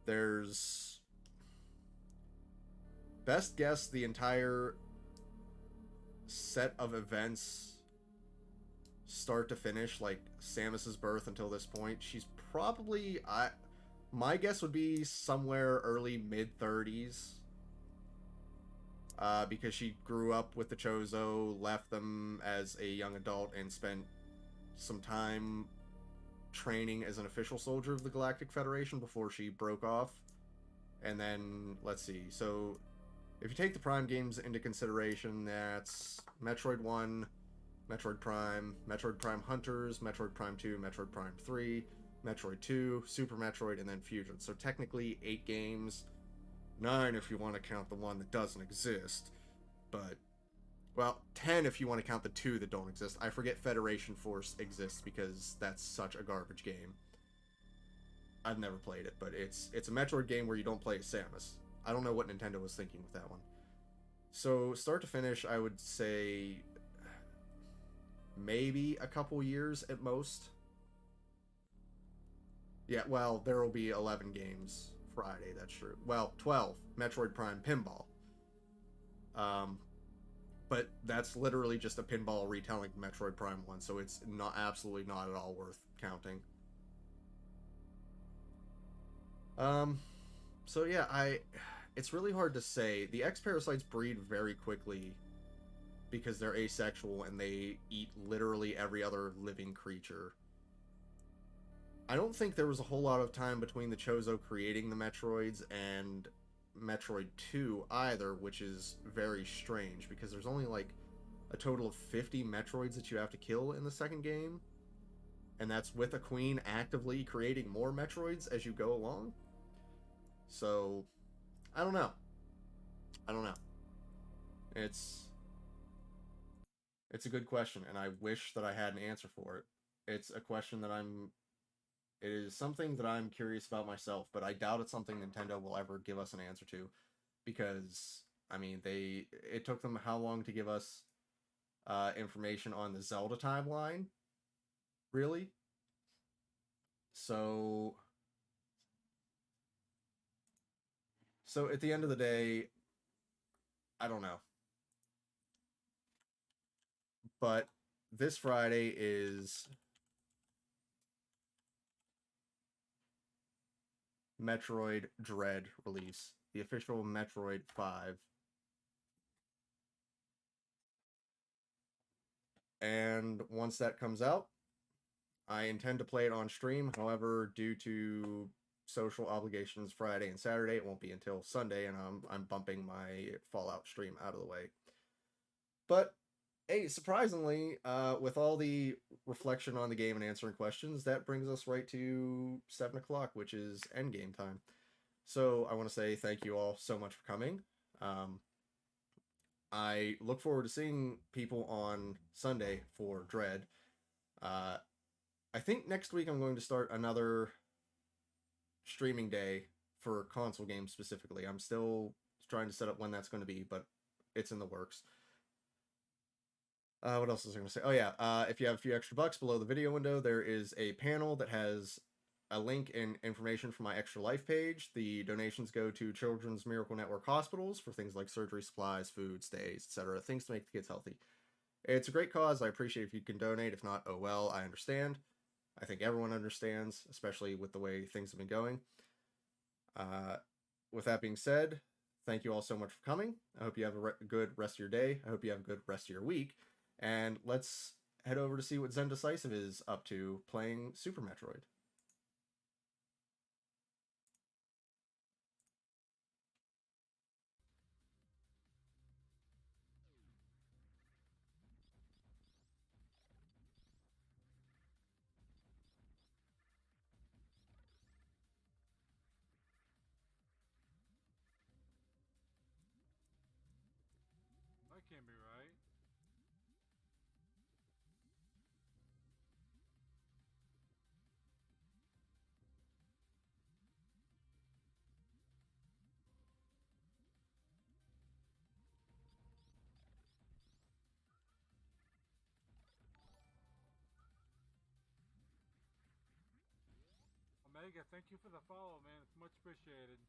A: There's best guess, the entire set of events, start to finish, like Samus's birth until this point, she's probably, my guess would be somewhere early mid 30s. Because she grew up with the Chozo, left them as a young adult, and spent some time training as an official soldier of the Galactic Federation before she broke off. And then, let's see, so if you take the Prime games into consideration, that's Metroid 1, Metroid Prime Hunters, Metroid Prime 2, Metroid Prime 3, Metroid 2, Super Metroid, and then Fusion. So technically 8 games, 9 if you want to count the one that doesn't exist, but, well, 10 if you want to count the 2 that don't exist. I forget Federation Force exists because that's such a garbage game. I've never played it, but it's a Metroid game where you don't play as Samus. I don't know what Nintendo was thinking with that one. So, start to finish, I would say maybe a couple years at most. Yeah, well, there will be 11 games Friday, that's true. Well, 12. Metroid Prime Pinball. But that's literally just a pinball retelling Metroid Prime 1, so it's not absolutely not at all worth counting. So yeah, it's really hard to say. The X parasites breed very quickly because they're asexual and they eat literally every other living creature. I don't think there was a whole lot of time between the Chozo creating the Metroids and Metroid 2 either, which is very strange because there's only like a total of 50 Metroids that you have to kill in the second game, and that's with a queen actively creating more Metroids as you go along. So, I don't know. I don't know. It's a good question, and I wish that I had an answer for it. It's a question that it is something that I'm curious about myself, but I doubt it's something Nintendo will ever give us an answer to, because I mean, it took them how long to give us information on the Zelda timeline, really? So at the end of the day, I don't know. But this Friday is Metroid Dread release, the official Metroid 5. And once that comes out, I intend to play it on stream. However, due to social obligations Friday and Saturday, it won't be until Sunday, and I'm bumping my Fallout stream out of the way. But hey, surprisingly, with all the reflection on the game and answering questions, that brings us right to 7 o'clock, which is endgame time. So I want to say thank you all so much for coming. I look forward to seeing people on Sunday for Dread. I think next week I'm going to start another streaming day for console games specifically. I'm still trying to set up when that's going to be, but it's in the works. What else was I going to say? Oh yeah, if you have a few extra bucks below the video window, there is a panel that has a link and information for my Extra Life page. The donations go to Children's Miracle Network hospitals for things like surgery supplies, food, stays, etc. Things to make the kids healthy. It's a great cause. I appreciate if you can donate. If not, oh well, I understand. I think everyone understands, especially with the way things have been going. With that being said, thank you all so much for coming. I hope you have a good rest of your day. I hope you have a good rest of your week. And let's head over to see what Zen Decisive is up to playing Super Metroid.
B: That can't be right. Omega, thank you for the follow, man. It's much appreciated.